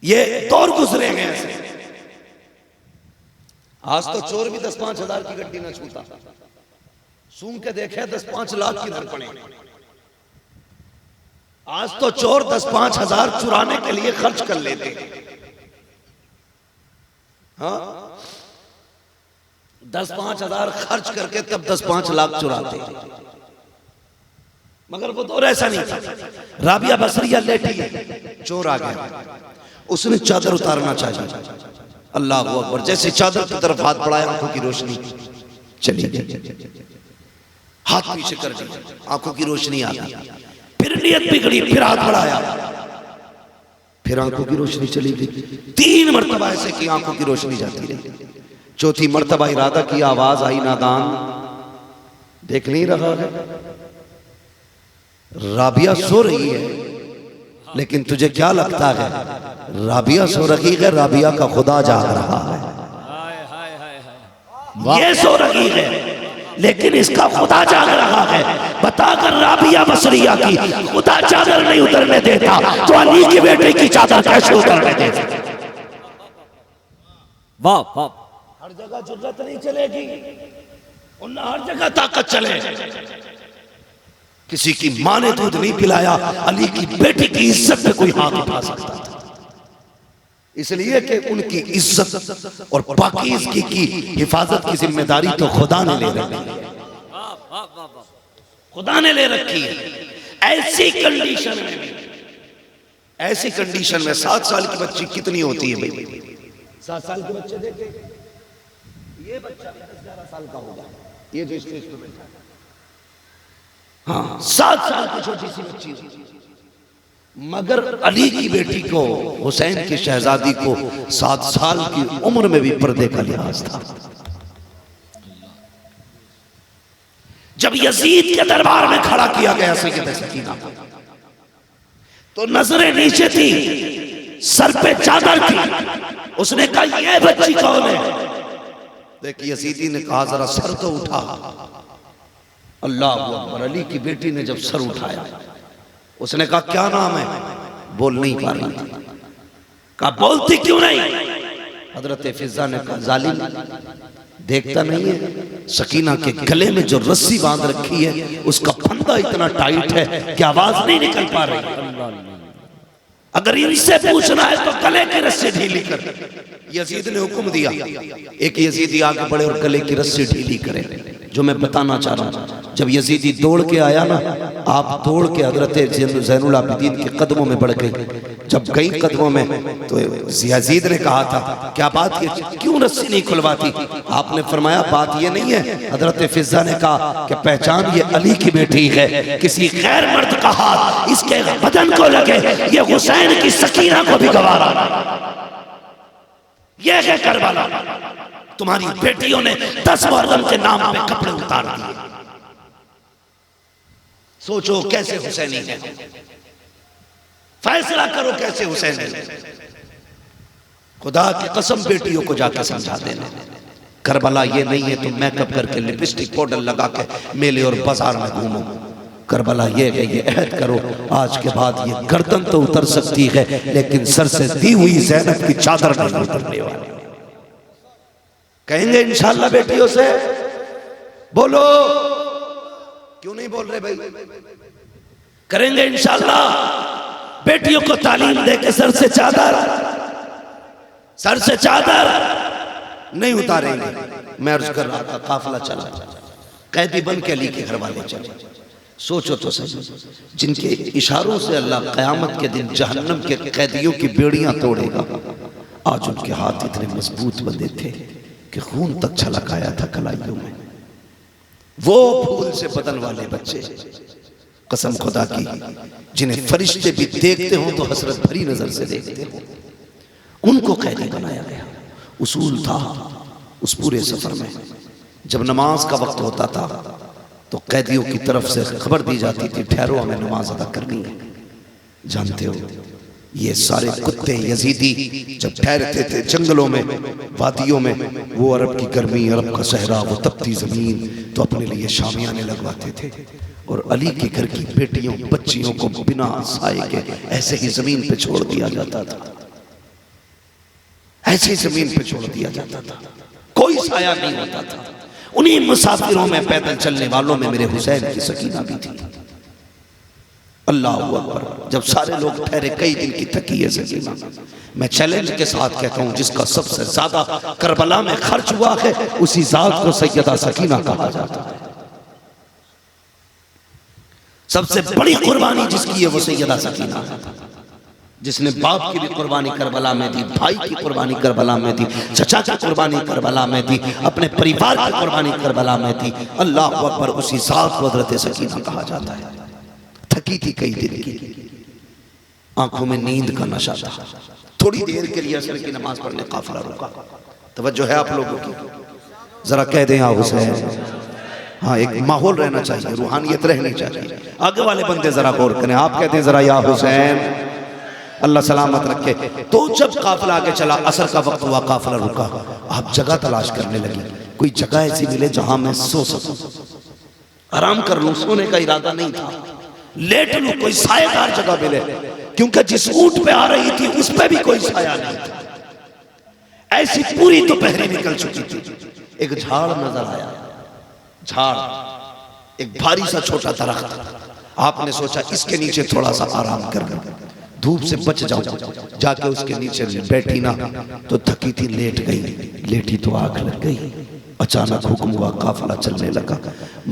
ये दौर गुजरे हैं ऐसे। आज तो चोर भी 10-5 हजार की गड्डी ना छूटा, सूंघ के देखे 10-5 लाख की दर पड़े। आज तो चोर 10-5 हजार चुराने के लिए खर्च कर लेते। हाँ 10-5 हजार खर्च करके तब 10-5 लाख चुराते। मगर वो दौर ऐसा नहीं था। राबिया बसरिया लेटी है, चोर आ गया, उसने चादर उतारना चाहिए। अल्लाह अकबर, जैसे चादर की तरफ हाथ बढ़ाया, आंखों की रोशनी चली गई। हाथ पीछे कर दिया, आंखों की रोशनी आ गई। फिर नियत बिगड़ी, फिर हाथ बढ़ाया, फिर आंखों की रोशनी चली गई। 3 मरतबा ऐसे की आंखों की रोशनी जाती रही। चौथी मरतबा इरादा की, आवाज आई, नादान देख नहीं रहा है, राबिया सो रही है, लेकिन तुझे क्या लगता है राबिया सो रही है? राबिया का खुदा जाग रहा है। ये सो रही है लेकिन इसका खुदा जाग रहा है। बताकर राबिया बसरिया की खुदा चादर नहीं उतरने देता, तो अली की बेटे की चादर कैसे उतरने देता? वाह वाह, हर जगह जुर्रत नहीं चलेगी और ना हर जगह ताकत चले। किसी की मां ने दूध नहीं पिलाया, अली की बेटी की इज्जत पे कोई हाथ उठा सकता था, इसलिए कि उनकी इज्जत और पाकीज़गी की हिफाजत की जिम्मेदारी तो खुदा ने ले रखी है। खुदा ने ले रखी है। ऐसी कंडीशन में भी, ऐसी कंडीशन में 7 साल की बच्ची कितनी होती है भाई? 7 साल के बच्चे देखे, ये बच्चा 10-11 साल का होगा, ये जो स्टेज पे बैठा है। हाँ 7 साल की छोटी सी बच्ची होती, मगर अली की बेटी को, हुसैन की शहजादी को 7 साल की उम्र में भी पर्दे का लिहाज था। जब यजीद के दरबार में खड़ा किया गया सैयद सकीना को, तो नजरें नीचे थी, सर पे चादर थी। उसने कहा ये बच्ची कौन है? देखिए यजीदी ने कहा जरा सर तो उठा। अल्लाह अकबर, अली की बेटी ने जब सर उठाया, उसने कहा क्या नाम है? बोल नहीं पा रही थी। कहा बोलती क्यों नहीं? हजरत फिजा ने कहा जालिम, देखता नहीं है सकीना के गले में जो रस्सी बांध रखी है उसका फंदा इतना टाइट है कि आवाज नहीं निकल पा रही। अगर इनसे पूछना है तो गले की रस्सी ढीली कर। यजीद ने हुक्म दिया, एक यजीदी आगे बढ़े और गले की रस्सी ढीली करे। जो मैं बताना चाह रहा हूं, जब यजीदी दौड़ के आया ना, आप दौड़ के हजरत ज़ैनुल आबिदीन के कदमों में बढ़ गई। जब गई कदमों में तो यजीद ने कहा था क्या बात, ये क्यों रस्सी नहीं खुलवाती? आपने फरमाया बात ये नहीं है। हजरत फिजा ने कहा कि पहचान ये अली की बेटी है, किसी गैर मर्द का हाथ इसके बदन को लगे, ये हुसैन की सकीना को भी गवारा। ये है करबला। तुम्हारी बेटियों ने 10 मुहर्रम के नाम पे कपड़े उतार दिए। सोचो कैसे हुसैनी है, फैसला करो कैसे हुसैन है। खुदा की कसम बेटियों को जाकर समझा देना, करबला ये नहीं है तुम मेकअप करके लिपस्टिक पाउडर लगा के मेले और बाजार में घूमो। करबला ये है, ये अहद करो आज के बाद ये गर्दन तो उतर सकती है लेकिन सर से दी हुई ज़ैनब की चादर नहीं उतरने वाली। कहेंगे इंशाल्लाह बेटियों से, बोलो क्यों नहीं बोल रहे भाई? करेंगे इंशाल्लाह। बेटियों को तालीम दे के सर से चादर नहीं उतारेंगे। मैं अर्ज कर रहा था, काफिला चला, कैदी बन के अली के घर वाले चले। सोचो तो सही, जिनके इशारों से अल्लाह क़यामत के दिन जहन्नम के कैदियों की बेड़ियां तोड़ेगा, आज उनके हाथ इतने मजबूत बंधे थे कि खून तक छलक आया था कलाइयों में। वो फूल से बदन वाले बच्चे, कसम खुदा की, जिन्हें फरिश्ते भी देखते हो तो हसरत भरी नजर से देखते हो, उनको कैदी बनाया गया। उसूल था उस पूरे सफर में, जब नमाज का वक्त होता था तो कैदियों की तरफ से खबर दी जाती थी, ठहरो हमें नमाज अदा करनी है। जानते हो, ये सारे कुत्ते यजीदी जब ठहरते थे जंगलों में, वादियों में, वो अरब की गर्मी, अरब का सहरा, वो तपती जमीन, तो अपने लिए शामियाने लगवाते थे और अली के घर की बेटियों बच्चियों को बिना साए के ऐसे ही जमीन पे छोड़ दिया जाता था, ऐसे ही जमीन पे छोड़ दिया जाता था, कोई साया नहीं होता था। उन्हीं मुसाफिरों में, पैदल चलने वालों में मेरे हुसैन की सकीना भी थी। अल्लाह अकबर। जब सारे लोग ठहरे, कई दिन की थकी है सकीना। मैं चैलेंज के साथ कहता हूं, जिसका सबसे ज्यादा करबला में खर्च हुआ है उसी जात को सैयदा सकीना कहा जाता है। सबसे बड़ी कुर्बानी जिसकी है वो सैयदा सकीना है, जिसने बाप की भी कुर्बानी करबला में दी, भाई की कुर्बानी करबला में दी, चचा की कुर्बानी करबला में दी, अपने परिवार की कुर्बानी करबला में दी। अल्लाह अकबर। उसी साथ को हज़रत सकीना कहा जाता है। थकी थी कई दिन की, आंखों में नींद का नशा था। थोड़ी देर के लिए असर की नमाज पढ़ने काफिला रुका। तवज्जो है आप लोगों की? जरा कह दें या हुसैन। हाँ, एक माहौल रहना चाहिए, रूहानियत रहनी चाहिए। आगे वाले बंदे जरा गौर करें, आप कहते हैं जरा या हुसैन, अल्लाह सलामत रखे। तो जब काफिला आगे चला, असर का वक्त हुआ, काफिला रुका। आप जगह तलाश करने लगी, कोई जगह ऐसी मिले जहां मैं सो सकूं, आराम कर लूं। सोने का इरादा नहीं था, लेट लूं, कोई सायेदार जगह मिले, क्योंकि जिस ऊंट पे आ रही थी उस पे भी कोई साया नहीं था। ऐसी पूरी दोपहरी निकल चुकी थी। एक झाड़ नजर आया, झाड़, एक भारी सा छोटा दरख्त। आपने सोचा इसके नीचे थोड़ा सा आराम कर लूं, धूप से बच जाऊं। जाके उसके नीचे बैठी ना तो थकी थी, लेट गई। लेटी तो आग लग गई। अचानक हुक्म हुआ, काफिला चलने लगा।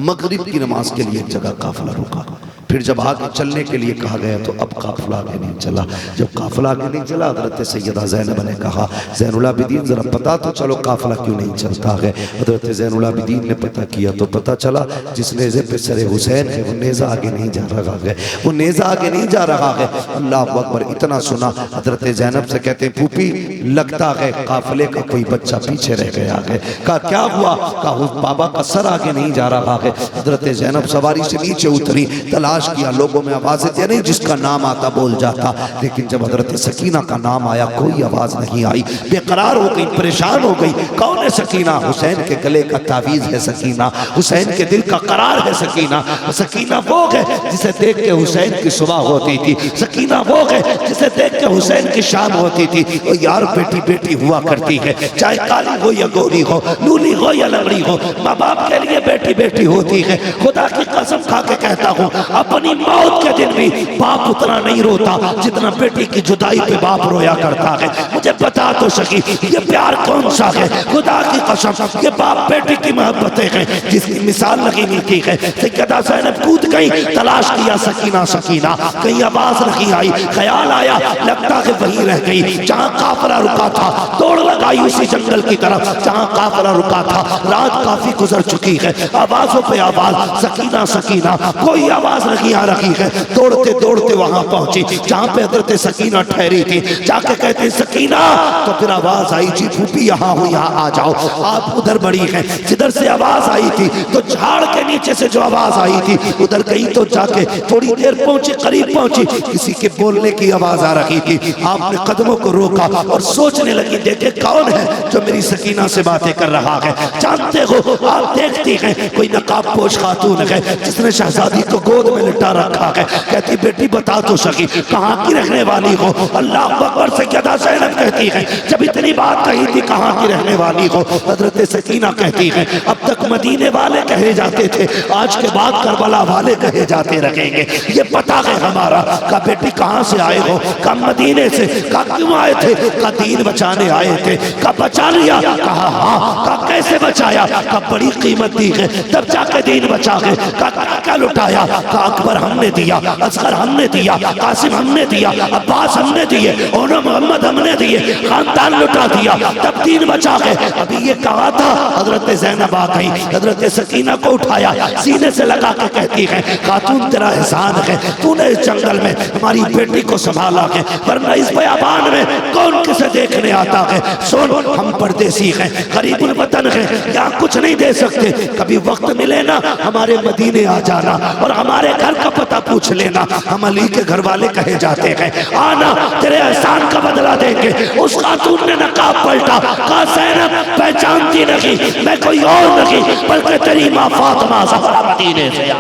मगरिब की नमाज के लिए एक जगह काफिला रुका। फिर जब आगे चलने के लिए कहा गया तो अब काफिला आगे नहीं चला। जब काफिला आगे नहीं चला, हजरत सैयदा ज़ैनब ने कहा, ज़ैनुल आबिदीन जरा पता तो चलो काफिला क्यों नहीं चलता है। हजरत ज़ैनुल आबिदीन ने पता किया तो पता चला जिस नेज़े पे सरे हुसैन है वो नेज़ा आगे नहीं जा रहा है, वो नेज़ा आगे नहीं जा रहा है। अल्लाह अकबर। इतना सुना, हजरत ज़ैनब से कहते हैं, फूफी लगता है काफिले का कोई बच्चा पीछे रह गया है। कहा क्या हुआ? कहा उस बाबा का सर आगे नहीं जा रहा है। हजरत ज़ैनब सवारी से नीचे उतरी, तलाश किया, लोगों में आवाज़ें थी, नहीं जिसका नाम आता बोल जाता। लेकिन जब हजरत सकीना का नाम आया कोई आवाज़ नहीं आई। बेकरार हो गई, परेशान हो गई। कौन है सकीना? हुसैन के गले का तावीज़ है सकीना, हुसैन के दिल का करार है सकीना। सकीना वो है जिसे देख के हुसैन की सुबह होती थी, सकीना वो है जिसे देख के हुसैन की शाम होती थी। और यार बेटी बेटी हुआ करती है, चाहे काली हो या गोरी हो, लूली हो या लंगड़ी हो, माँ बाप के लिए बेटी बेटी होती है। खुदा की कसम खा के कहता हूँ, अपनी मौत के दिन भी बाप उतना नहीं रोता जितना बेटी की जुदाई पे बाप रोया करता है। मुझे बता तो सकी ये प्यार कौन सा है? खुदा की कसम, ये बाप बेटी की मोहब्बतें हैं जिसकी मिसाल नहीं मिलती है। सैयदा ज़ैनब कूद गई, तलाश किया सकीना सकीना, कहीं आवाज नहीं आई। ख्याल आया लगता है वहीं रह गई जहाँ काफिला रुका था। दौड़ लगाई उसी जंगल की तरफ जहाँ काफिला रुका था। रात काफी गुजर चुकी है, आवाजों पे आवाज, सकीना सकीना, कोई आवाज नहीं आ रही है। दौड़ते दौड़ते वहां पहुंची जहां पे हजरत सकीना ठहरी थी। जाके कहते सकीना, तो फिर आवाज आई, जी फूफी यहाँ हूँ, यहाँ आ जाओ। आप उधर बड़ी हैं। जिधर से आवाज आई थी तो झाड़ के नीचे से जो आवाज आई थी उधर गई तो जाके थोड़ी देर पहुंची, करीब पहुंची, किसी के बोलने की आवाज आ रही थी। आपने कदमों को रोका और सोचने लगी, देखे कौन है जो मेरी सकीना से बातें कर रहा है। जानते हो, आप देखती हैं कोई नकाब पोश खातून है जिसने शहजादी को गोद में पे लिटा रखा है। कहती बेटी बता तो सकी कहाँ की रहने वाली हो? अल्लाह अकबर से ज़्यादा ज़ैनब कहती है जब इतनी बात कही थी कहाँ की रहने वाली हो? हजरत सकीना कहती है अब तक मदीने वाले कहे जाते थे, आज के बाद करबला वाले कहे जाते रहेंगे। ये पता है हमारा। का बेटी कहाँ से आए हो? का मदीने से। का क्यों आए थे? का दीन बचाने आए थे। का बचा लिया? कहा हाँ। का कैसे बचाया? का बड़ी कीमत दी है तब जाके दीन बचा है। का क्या लुटाया? का अकबर हमने दिया, असगर हमने दिया, कासिम हमने दिया, अब्बास हमने दिए, ओनो मोहम्मद हमने दिए, खानदान लुटा दिया तब दीन बचा है। अभी ये कहा था हजरत ज़ैनब आ गई, हजरत सकीना को उठाया, सीने से लगा के कहती है खातून तेरा एहसान है, तूने इस जंगल में हमारी बेटी को संभाला है, वरना इस बयाबान में कौन किसे देखने आता है। सुन हम परदेसी हैं, गरीबुल वतन हैं, यहाँ कुछ नहीं दे सकते। कभी वक्त मिले ना हमारे मदीने आ जाना और हमारे घर का पता पूछ लेना, हम अली के घर वाले कहे जाते हैं। आना तेरे एहसान का बदला देंगे। उस खातून ने नकाब पलटा, कहा ज़ैनब पहचानती नहीं, मैं कोई और नहीं बल्कि तेरी माँ फातिमा ज़हरा मदीने से आ।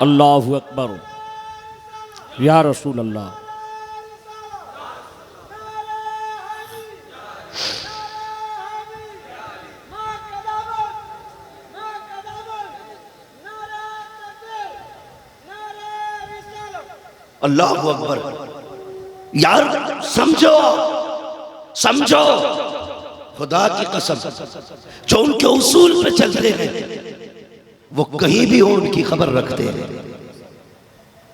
अल्लाहु अकबर या रसूल अल्लाह। अल्लाह अकबर। यार समझो समझो, खुदा की कसम जो उनके उसूल पे चलते हैं वो कहीं भी हो उनकी खबर रखते हैं।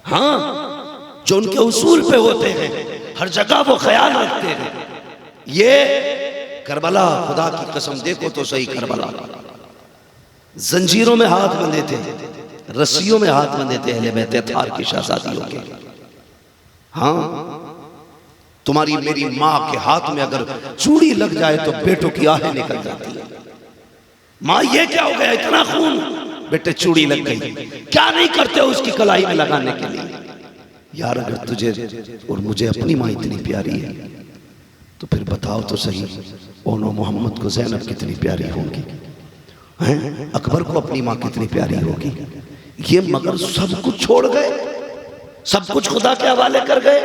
हाँ, जो उनके उसूल पे होते हैं हर जगह वो ख्याल रखते हैं। ये करबला, खुदा की कसम देखो तो सही, करबला जंजीरों में हाथ बंधे थे, रस्सियों में हाथ बंधे थे अहले बैत अत्हार की शहजादियों के। हाँ, तुम्हारी मेरी माँ के हाथ में अगर चूड़ी लग जाए तो बेटों की आहें निकल जाती है। माँ ये क्या हो गया, इतना खून? बेटे चूड़ी लग गई, क्या नहीं करते हो उसकी कलाई में लगाने के लिए? यार अगर तुझे और मुझे अपनी माँ इतनी प्यारी है तो फिर बताओ तो सही ओनो मोहम्मद को ज़ैनब कितनी प्यारी होगी, हैं? अकबर को अपनी माँ कितनी प्यारी होगी। ये मगर सब कुछ छोड़ गए, सब कुछ खुदा के हवाले कर गए,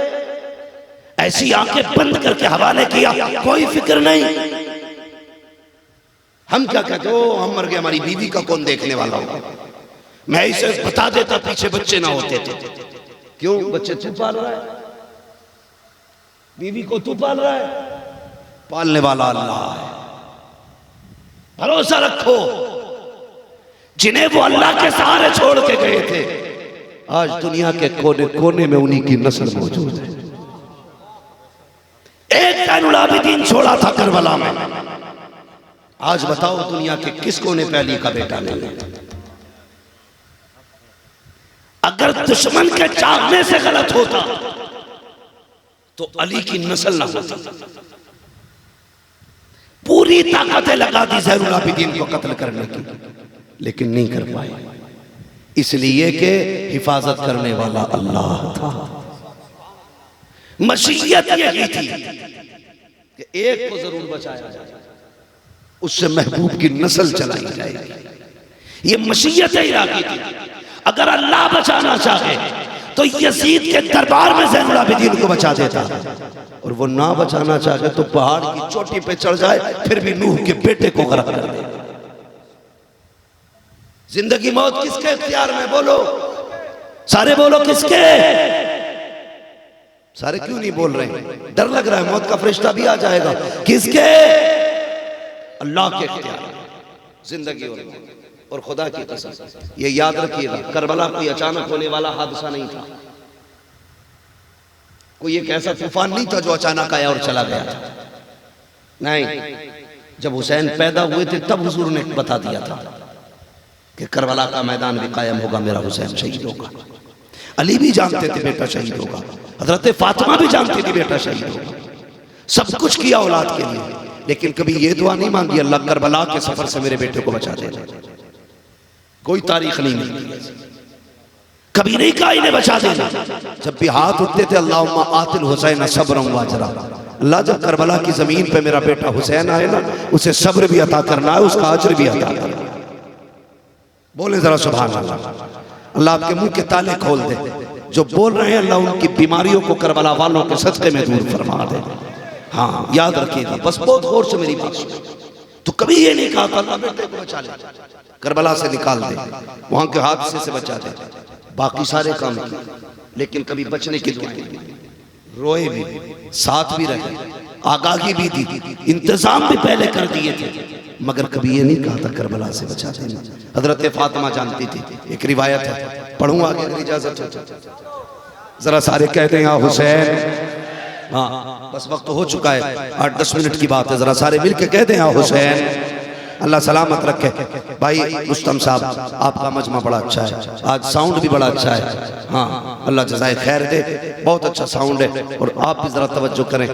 ऐसी आंखें बंद करके हवाले किया, कोई फिक्र नहीं। हम क्या कहते हो, हम मर गए, हमारी बीवी का कौन देखने वाला होगा? मैं इसे बता देता पीछे बच्चे ना होते थे। क्यों? बच्चे तू पाल रहा है, बीवी को तू पाल रहा है, पालने वाला अल्लाह है। भरोसा रखो, जिन्हें वो अल्लाह के सहारे छोड़ के गए थे आज दुनिया के कोने कोने में उन्हीं की नस्ल मौजूद है। एक ज़ैनुल आबिदीन छोड़ा था करबला में, आज बताओ दुनिया के किस कोने पे अली का बेटा नहीं है? अगर दुश्मन के चाहने से गलत होता तो अली की नस्ल ना होती। पूरी ताकतें लगा दी ज़ैनुल आबिदीन को कत्ल करने की, लेकिन नहीं कर पाए, इसलिए कि हिफाजत करने वाला अल्लाह था। मशीयत यही थी कि एक को जरूर बचाया जाए, उससे महबूब की नस्ल चलाई जाएगी। ये मशीयत इलाही थी। अगर अल्लाह बचाना चाहे तो यजीद के दरबार में ज़ैनुल आबिदीन को बचा देता, और वो ना बचाना चाहे तो पहाड़ की चोटी पे चढ़ जाए फिर भी नूह के बेटे को गरक कर दे। जिंदगी मौत किसके इख्तियार में? बोलो सारे, बोलो किसके? सारे क्यों नहीं बोल रहे? डर लग रहा है मौत का फरिश्ता भी आ जाएगा। किसके? अल्लाह के इख्तियार में जिंदगी और खुदा की कसम ये याद रखिएगा, करबला कोई अचानक होने वाला हादसा नहीं था, कोई एक ऐसा तूफान नहीं था जो अचानक आया और चला गया था। नहीं, जब हुसैन पैदा हुए थे तब हुजूर ने बता दिया था कि करबला का मैदान भी कायम होगा, मेरा हुसैन शहीद होगा। अली भी जानते थे बेटा शहीद होगा, हजरत फातिमा भी जानती थी बेटा शहीद होगा। सब कुछ किया औलाद के लिए, लेकिन कभी ये दुआ नहीं मांगी अल्लाह करबला के सफर से मेरे बेटे को बचा दे। कोई तारीख नहीं मिलती, कभी नहीं कहा इन्हें बचा देना। जब भी हाथ उठते थे अल्लाहुम्मा आतिल हुसैन सब्रन व अजरा, अल्लाह जब करबला की जमीन पे मेरा बेटा हुसैन आए ना, उसे सब्र भी अता करना है, उसका अजर भी अता करना है। बोले जरा सुभान अल्लाह। अल्लाह आपके मुंह के ताले खोल दे, जो बोल रहे हैं अल्लाह उनकी बीमारियों को करबला वालों के सदक़े में दूर फरमा दे। हाँ याद रखिएगा, बस बहुत गौर से मेरी बात सुनिए। तो कभी ये नहीं कहा था अल्लाह बेटे को बचा ले, करबला से निकाल दे, वहां के हादसे से बचा दे, बाकी सारे काम किए, लेकिन कभी बचने की दुआ नहीं, रोए भी, साथ भी रहे, आगाही भी दी, इंतजाम भी पहले कर दिए थे, मगर कभी ये नहीं कहा था करबला से बचा देना। हजरत फातिमा जानती थी, एक रिवायत है, पढ़ूंगा आगे अगर इजाजत हो तो। जरा सारे कहते हैं या हुसैन। हाँ बस वक्त हो चुका है, 8-10 मिनट की बात है, जरा सारे मिलके कहते हैं या हुसैन। अल्लाह सलामत रखे। भाई रुस्तम साहब आपका मजमा बड़ा अच्छा है, आज साउंड भी बड़ा अच्छा है। हाँ अल्लाह जज़ाए खैर दे, बहुत अच्छा साउंड है। और आप भी जरा तवज्जो करें,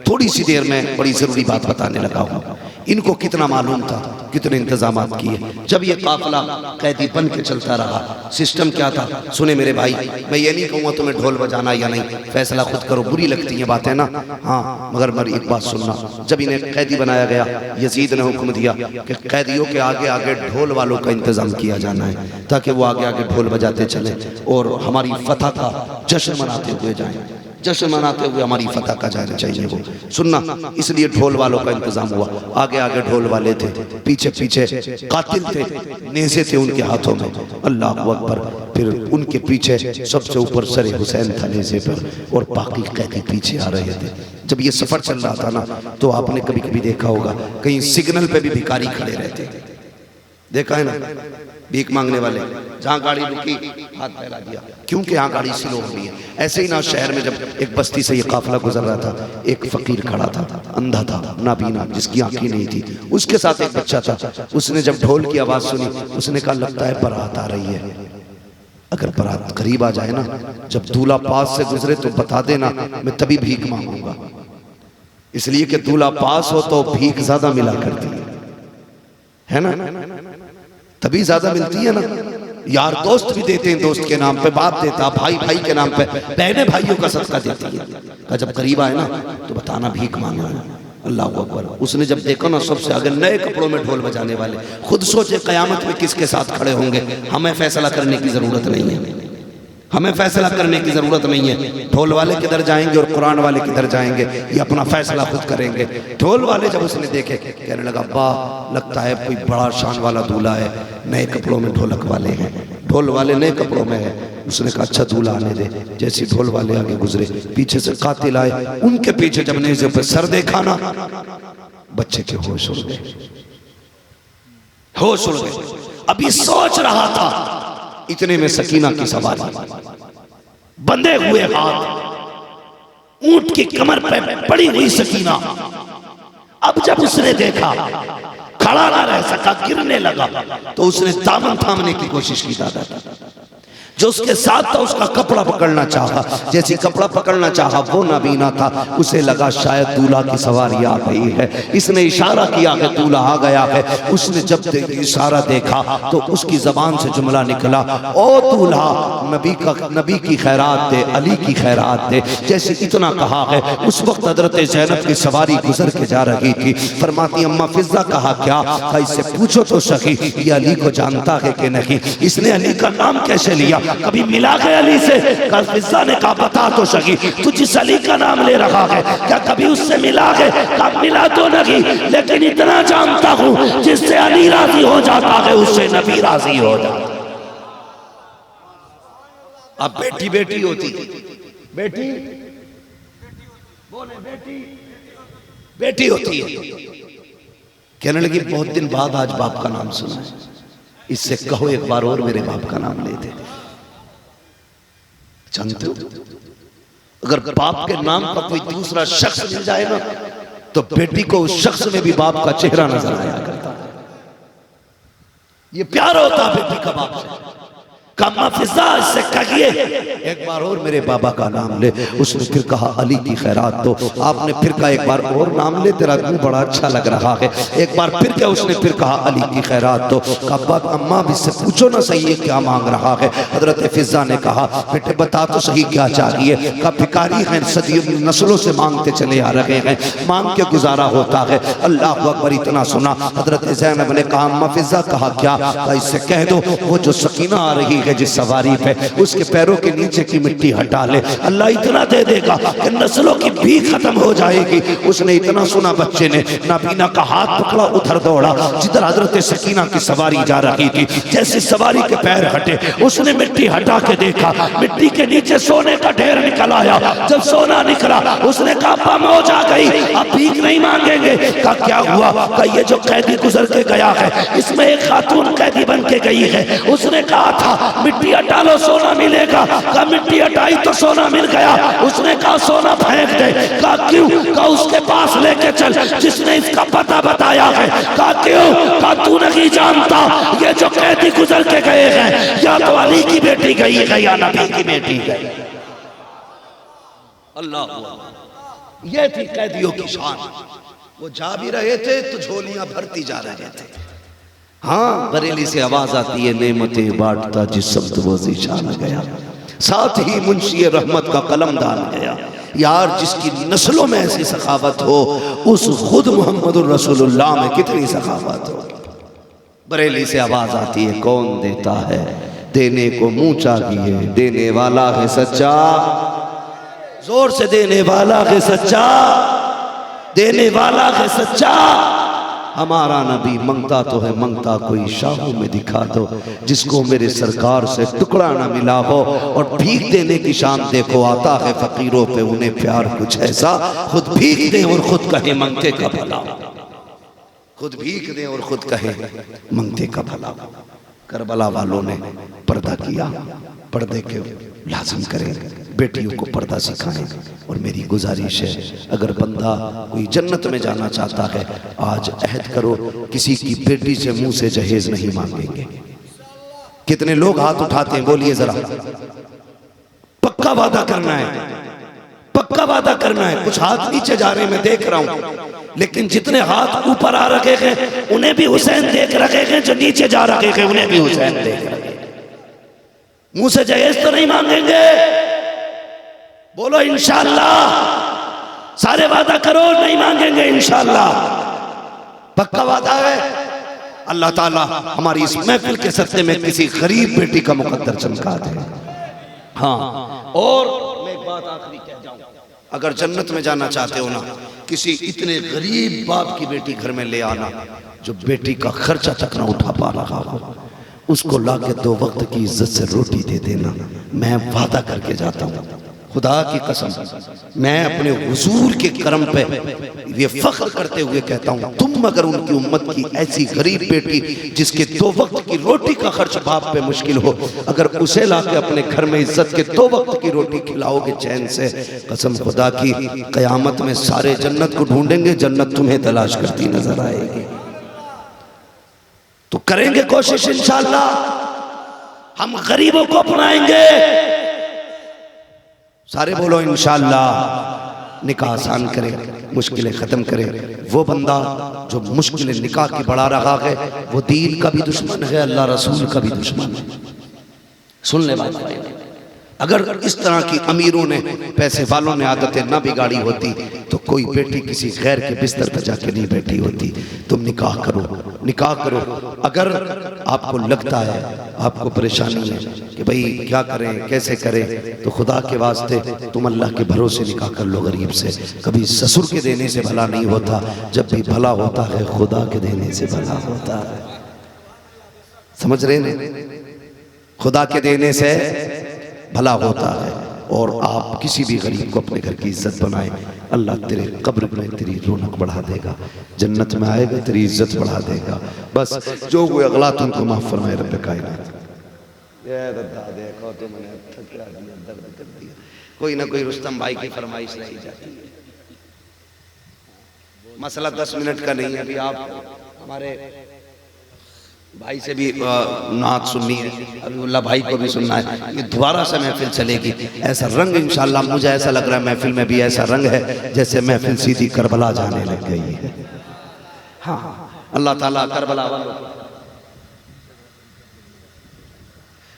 थोड़ी सी देर में बड़ी जरूरी बात बताने लगा हूँ। इनको कितना मालूम था, कितने इंतजाम किए। जब ये काफिला कैदी बन के चलता रहा, सिस्टम क्या था सुने मेरे भाई, मैं ये नहीं कहूँगा तुम्हें ढोल बजाना या नहीं, फैसला खुद करो, बुरी लगती है बातें ना। हाँ मगर मेरी एक बात सुनना, जब इन्हें कैदी बनाया गया, यजीद ने हुक्म दिया कि कैदियों के आगे आगे ढोल वालों का इंतजाम किया जाना है, ताकि वो आगे आगे ढोल बजाते चले और हमारी फतह का जश्न मनाते हुए जाएं, जश्न मनाते हुए हमारी फतह का जाना चाहिए वो। सुनना, इसलिए ढोल वालों का इंतजाम हुआ, आगे आगे ढोल वाले थे, पीछे पीछे कातिल थे, नेज़े थे उनके हाथों में, अल्लाह अकबर। फिर उनके पीछे सबसे ऊपर सरे हुसैन था नेज़े पर, और बाकी कैदी पीछे आ रहे थे। जब ये सफर चल रहा था ना, तो आपने कभी कभी देखा होगा कहीं सिग्नल पे भी भिखारी खड़े रहते, देखा है ना, भीख मांगने वाले, जहाँ गाड़ी रुकी हाथ फैला दिया, क्योंकि यहाँ गाड़ी स्लो हो रही है। ऐसे ही ना शहर में जब एक बस्ती से ये काफिला गुजर रहा था, एक फकीर खड़ा था, अंधा था, नाबीना, जिसकी आंखें नहीं थी, उसके साथ एक बच्चा था। उसने जब ढोल की आवाज सुनी, उसने कहा लगता है बारात आ रही है, अगर बारात करीब आ जाए ना, जब दूल्हा पास से गुजरे तो बता देना, मैं तभी भीख मांगूंगा। इसलिए कि दूल्हा पास हो तो भीख ज्यादा मिला करती है ना, तभी ज्यादा मिलती है ना। यार दोस्त भी देते हैं दोस्त के नाम पे, बाप देता, भाई भाई के नाम पे, बहनें भाइयों का सदका देती है। जब करीब आए ना तो बताना भीख मांगना है। अल्लाह अकबर। उसने जब देखा ना सबसे आगे नए कपड़ों में ढोल बजाने वाले, खुद सोचे कयामत में किसके साथ खड़े होंगे। हमें फैसला करने की जरूरत नहीं है, हमें फैसला करने की जरूरत नहीं है। ढोल वाले किधर जाएंगे और कुरान वाले किधर जाएंगे, ये अपना फैसला खुद करेंगे। ढोल वाले जब उसने देखे, कहने लगा वाह, लगता है कोई बड़ा शान वाला दूल्हा है, नए कपड़ों में ढोलक वाले हैं, ढोल वाले नए कपड़ों में है। उसने कहा अच्छा दूल्हा आने दे। जैसे ढोल वाले आगे गुजरे, पीछे से कातिल आए, उनके पीछे जब नेज़े पे सर देखा ना, बच्चे के होश उड़ गए, होश उड़ गए। अभी सोच रहा था, इतने में सकीना की सवारी, बंधे हुए हाथ, ऊंट की कमर पे पड़ी हुई सकीना। अब जब उसने देखा खड़ा ना रह सका, गिरने लगा, तो उसने दामन थामने की कोशिश की। दादा जो उसके साथ था उसका कपड़ा पकड़ना चाहा, जैसे कपड़ा पकड़ना चाहा वो नाबीना था, उसे लगा शायद दूल्हा की सवारी आ गई है। इसने इशारा किया कि दूल्हा आ गया है। उसने जब इशारा देखा तो उसकी जबान से जुमला निकला, ओ दूल्हा, नबी की खैरात दे, अली की खैरात दे। जैसे इतना कहा है, उस वक्त हजरत ज़ैनब की सवारी गुजर के जा रही थी। फरमाती अम्मा फिजा कहा क्या, इससे पूछो तो सही ये अली को जानता है कि नहीं, इसने अली का नाम कैसे लिया, कभी मिला है अली से? फिजा ने कहा बता तो सही, तू जिस अली का नाम ले रहा है क्या कभी उससे मिला है? कब मिला तो नहीं, लेकिन इतना जानता हूं जिससे अली राजी हो जाता है उससे नबी राजी हो जाता। अब बेटी बेटी होती, बेटी बोले बेटी बेटी होती है। कहने लगी बहुत दिन बाद आज बाप का नाम सुना है, इससे कहो एक बार और मेरे बाप का नाम ले दे। जानते हो, अगर बाप के नाम का कोई दूसरा शख्स मिल जाए ना, तो बेटी को उस शख्स में भी बाप का चेहरा नजर आया करता है। ये प्यार होता बेटी का बाप से। कम्मा फिजा इससे कहिए एक बार और मेरे बाबा का नाम ले। उसने फिर कहा अली की खैरात दो। आपने फिर कहा एक बार और नाम ले, तेरा मुंह बड़ा अच्छा लग रहा है। एक बार फिर क्या उसने फिर कहा अली की खैरात दो। कहा अम्मा भी से पूछो ना सही है क्या मांग रहा है। हजरत फिजा ने कहा बेटे बता तो सही क्या चाहिए। कहा भिखारी हैं, सदियों नस्लों से मांगते चले आ रहे हैं, मांग के गुजारा होता है। अल्लाह अकबर इतना सुना। हजरत ज़ैनब ने कहा अम्मा फिजा कहा क्या। कहा इससे कह दो वो जो सकीना आ रही है जिस सवारी पे, उसके पैरों के नीचे की मिट्टी हटा ले, अल्लाह इतना दे देगा कि नस्लों की भीख खत्म हो जाएगी। उसने इतना सुना, बच्चे ने नाबीना का हाथ पकड़ा, उधर दौड़ा जिधर हजरत सकीना की सवारी जा रही थी। जैसे सवारी के पैर हटे, उसने मिट्टी हटा के देखा, मिट्टी के नीचे सोने का ढेर निकल आया। जब सोना निकला उसने कहा मौज आ गई, अब भीख नहीं मांगेंगे। कहा क्या हुआ। कहा ये जो कैदी गुजर के गया है इसमें एक खातून कैदी बन के गई है, उसने कहा था मिट्टी हटा लो सोना मिलेगा। कहा मिट्टी हटाई तो सोना मिल गया। उसने कहा सोना फेंक दे। कहा क्यों। कहा उसके पास लेके चल जिसने इसका पता बताया है। कहा क्यों। कहा तू नहीं जानता ये जो कैदी गुजर के गए हैं या तो अली की बेटी गई है या नबी की बेटी गई। अल्लाह, ये थी कैदियों की शान। वो जा भी रहे थे तो झोलियां भरती जा रहे थे। हाँ, बरेली से आवाज आती है नेमतें बांटता जिस शब्द वो ज़ीशान गया, साथ ही मुंशी रहमत का कलम दान गया। यार जिसकी नस्लों में ऐसी सखावत हो उस खुद मोहम्मद रसूलुल्लाह में कितनी सखावत हो। बरेली से आवाज आती है कौन देता है देने को मुंह चाहिए, देने वाला है सच्चा, जोर से देने वाला है सच्चा, देने वाला है सच्चा। हमारा नबी मंगता तो है, मंगता कोई शाहों में दिखा दो, जिसको मेरे सरकार से टुकड़ा ना मिला हो। और भीख देने की शान देखो, आता है फकीरों पे उन्हें प्यार कुछ ऐसा, खुद भीख दे और खुद कहे मंगते का भला, खुद भीख दे और खुद कहे मंगते का भला। करबला वालों ने पर्दा किया, पर्दे के लाज़िम करें, बेटियों को पर्दा सिखाएं। और मेरी गुजारिश है अगर बंदा कोई जन्नत में जाना चाहता है, आज अहद करो किसी की बेटी से मुंह से जहेज नहीं मांगेंगे। कितने लोग हाथ उठाते हैं, बोलिए जरा। पक्का वादा करना है, पक्का वादा करना है। कुछ हाथ नीचे जा रहे हैं, मैं देख रहा हूं, लेकिन जितने हाथ ऊपर आ रखे हैं उन्हें भी हुसैन देख रखे हैं, जो नीचे जा रखे हैं उन्हें भी हुसैन देख रखे हैं। मुंह से जहेज तो नहीं मांगेंगे, बोलो इंशाअल्लाह। सारे वादा करो, नहीं मांगेंगे इंशाअल्लाह, पक्का वादा है। अल्लाह ताला हमारी इस महफिल के सत्ते में किसी गरीब बेटी का मुकद्दर चमका दे। हाँ, और मैं एक बात आखिरी कह जाऊं, अगर जन्नत में जाना चाहते हो ना, किसी इतने गरीब बाप की बेटी घर में ले आना जो बेटी का खर्चा तक ना उठा पा रहा हो, उसको लाके 2 वक्त की इज्जत से रोटी दे देना। मैं वादा करके जाता हूँ, खुदा की कसम, मैं अपने हुजूर के करम पे ये फख्र करते हुए कहता हूँ, तुम अगर उनकी उम्मत की ऐसी गरीब बेटी जिसके 2 वक्त की रोटी का खर्च बाप पे मुश्किल हो, अगर उसे लाके अपने घर में इज्जत के 2 वक्त की रोटी खिलाओगे चैन से, कसम खुदा की कयामत में सारे जन्नत को ढूंढेंगे, जन्नत तुम्हें तलाश करती नजर आएगी। तो करेंगे कोशिश इंशाअल्लाह, हम गरीबों को अपनाएंगे। सारे बोलो इंशाअल्लाह। निकाह आसान करे, मुश्किलें खत्म करे। वो बंदा जो मुश्किलें निकाह की बढ़ा रहा है वो दीन का भी दुश्मन है, अल्लाह रसूल का भी दुश्मन है। सुन ले बात भाई, अगर इस तरह की अमीरों ने, पैसे वालों ने आदतें ना बिगाड़ी होती तो कोई बेटी किसी गैर के बिस्तर पर जाके नहीं बैठी होती। तुम निकाह करो, निकाह करो। अगर आपको लगता है, आपको परेशानी है कि भाई क्या करें, कैसे करें, तो खुदा के वास्ते तुम अल्लाह के भरोसे निकाह कर लो गरीब से। कभी ससुर के देने से भला नहीं होता, जब भी भला होता है खुदा के देने से भला होता है। समझ रहे हैं? खुदा के देने से भला होता है। और आप किसी भी गरीब को अपने घर की इज्जत बनाए, अल्लाह तेरे कब्र में तेरी रौनक बढ़ा देगा, जन्नत में आएगा तेरी इज्जत बढ़ा देगा। बस जो हुए अगला तुमको माफ फरमाए रब कायनात। देखो तुमने थका दिया, दर्द कर दिया। कोई ना कोई रुस्तम भाई की फरमाइश रही जाती है। मसला 10 मिनट का नहीं है। अभी आप हमारे भाई से भी नात सुननी है, अबीउल्लाह भाई को भी सुनना है, ये दोबारा से महफिल चलेगी। ऐसा रंग इंशाल्लाह, मुझे ऐसा लग रहा है महफिल में भी ऐसा रंग है जैसे महफिल सीधी करबला जाने लग गई है। हाँ, अल्लाह ताला करबला वालों,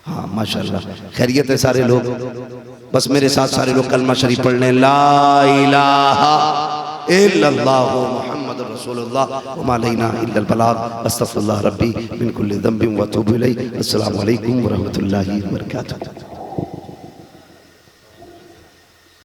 हाँ माशाल्लाह खैरियत है सारे लोग। बस मेरे साथ सारे लोग कलमा शरीफ पढ़ लें, ला इलाहा इल्लल्लाहु मुहम्मदुर रसूलुल्लाह व मा अलैना इल्लल बलाग, अस्तगफिरुल्लाह रब्बी मिन कुल्लि ज़ंबिन व अतूबु इलैहि। अस्सलामु अलैकुम व रहमतुल्लाहि व बरकातुहू।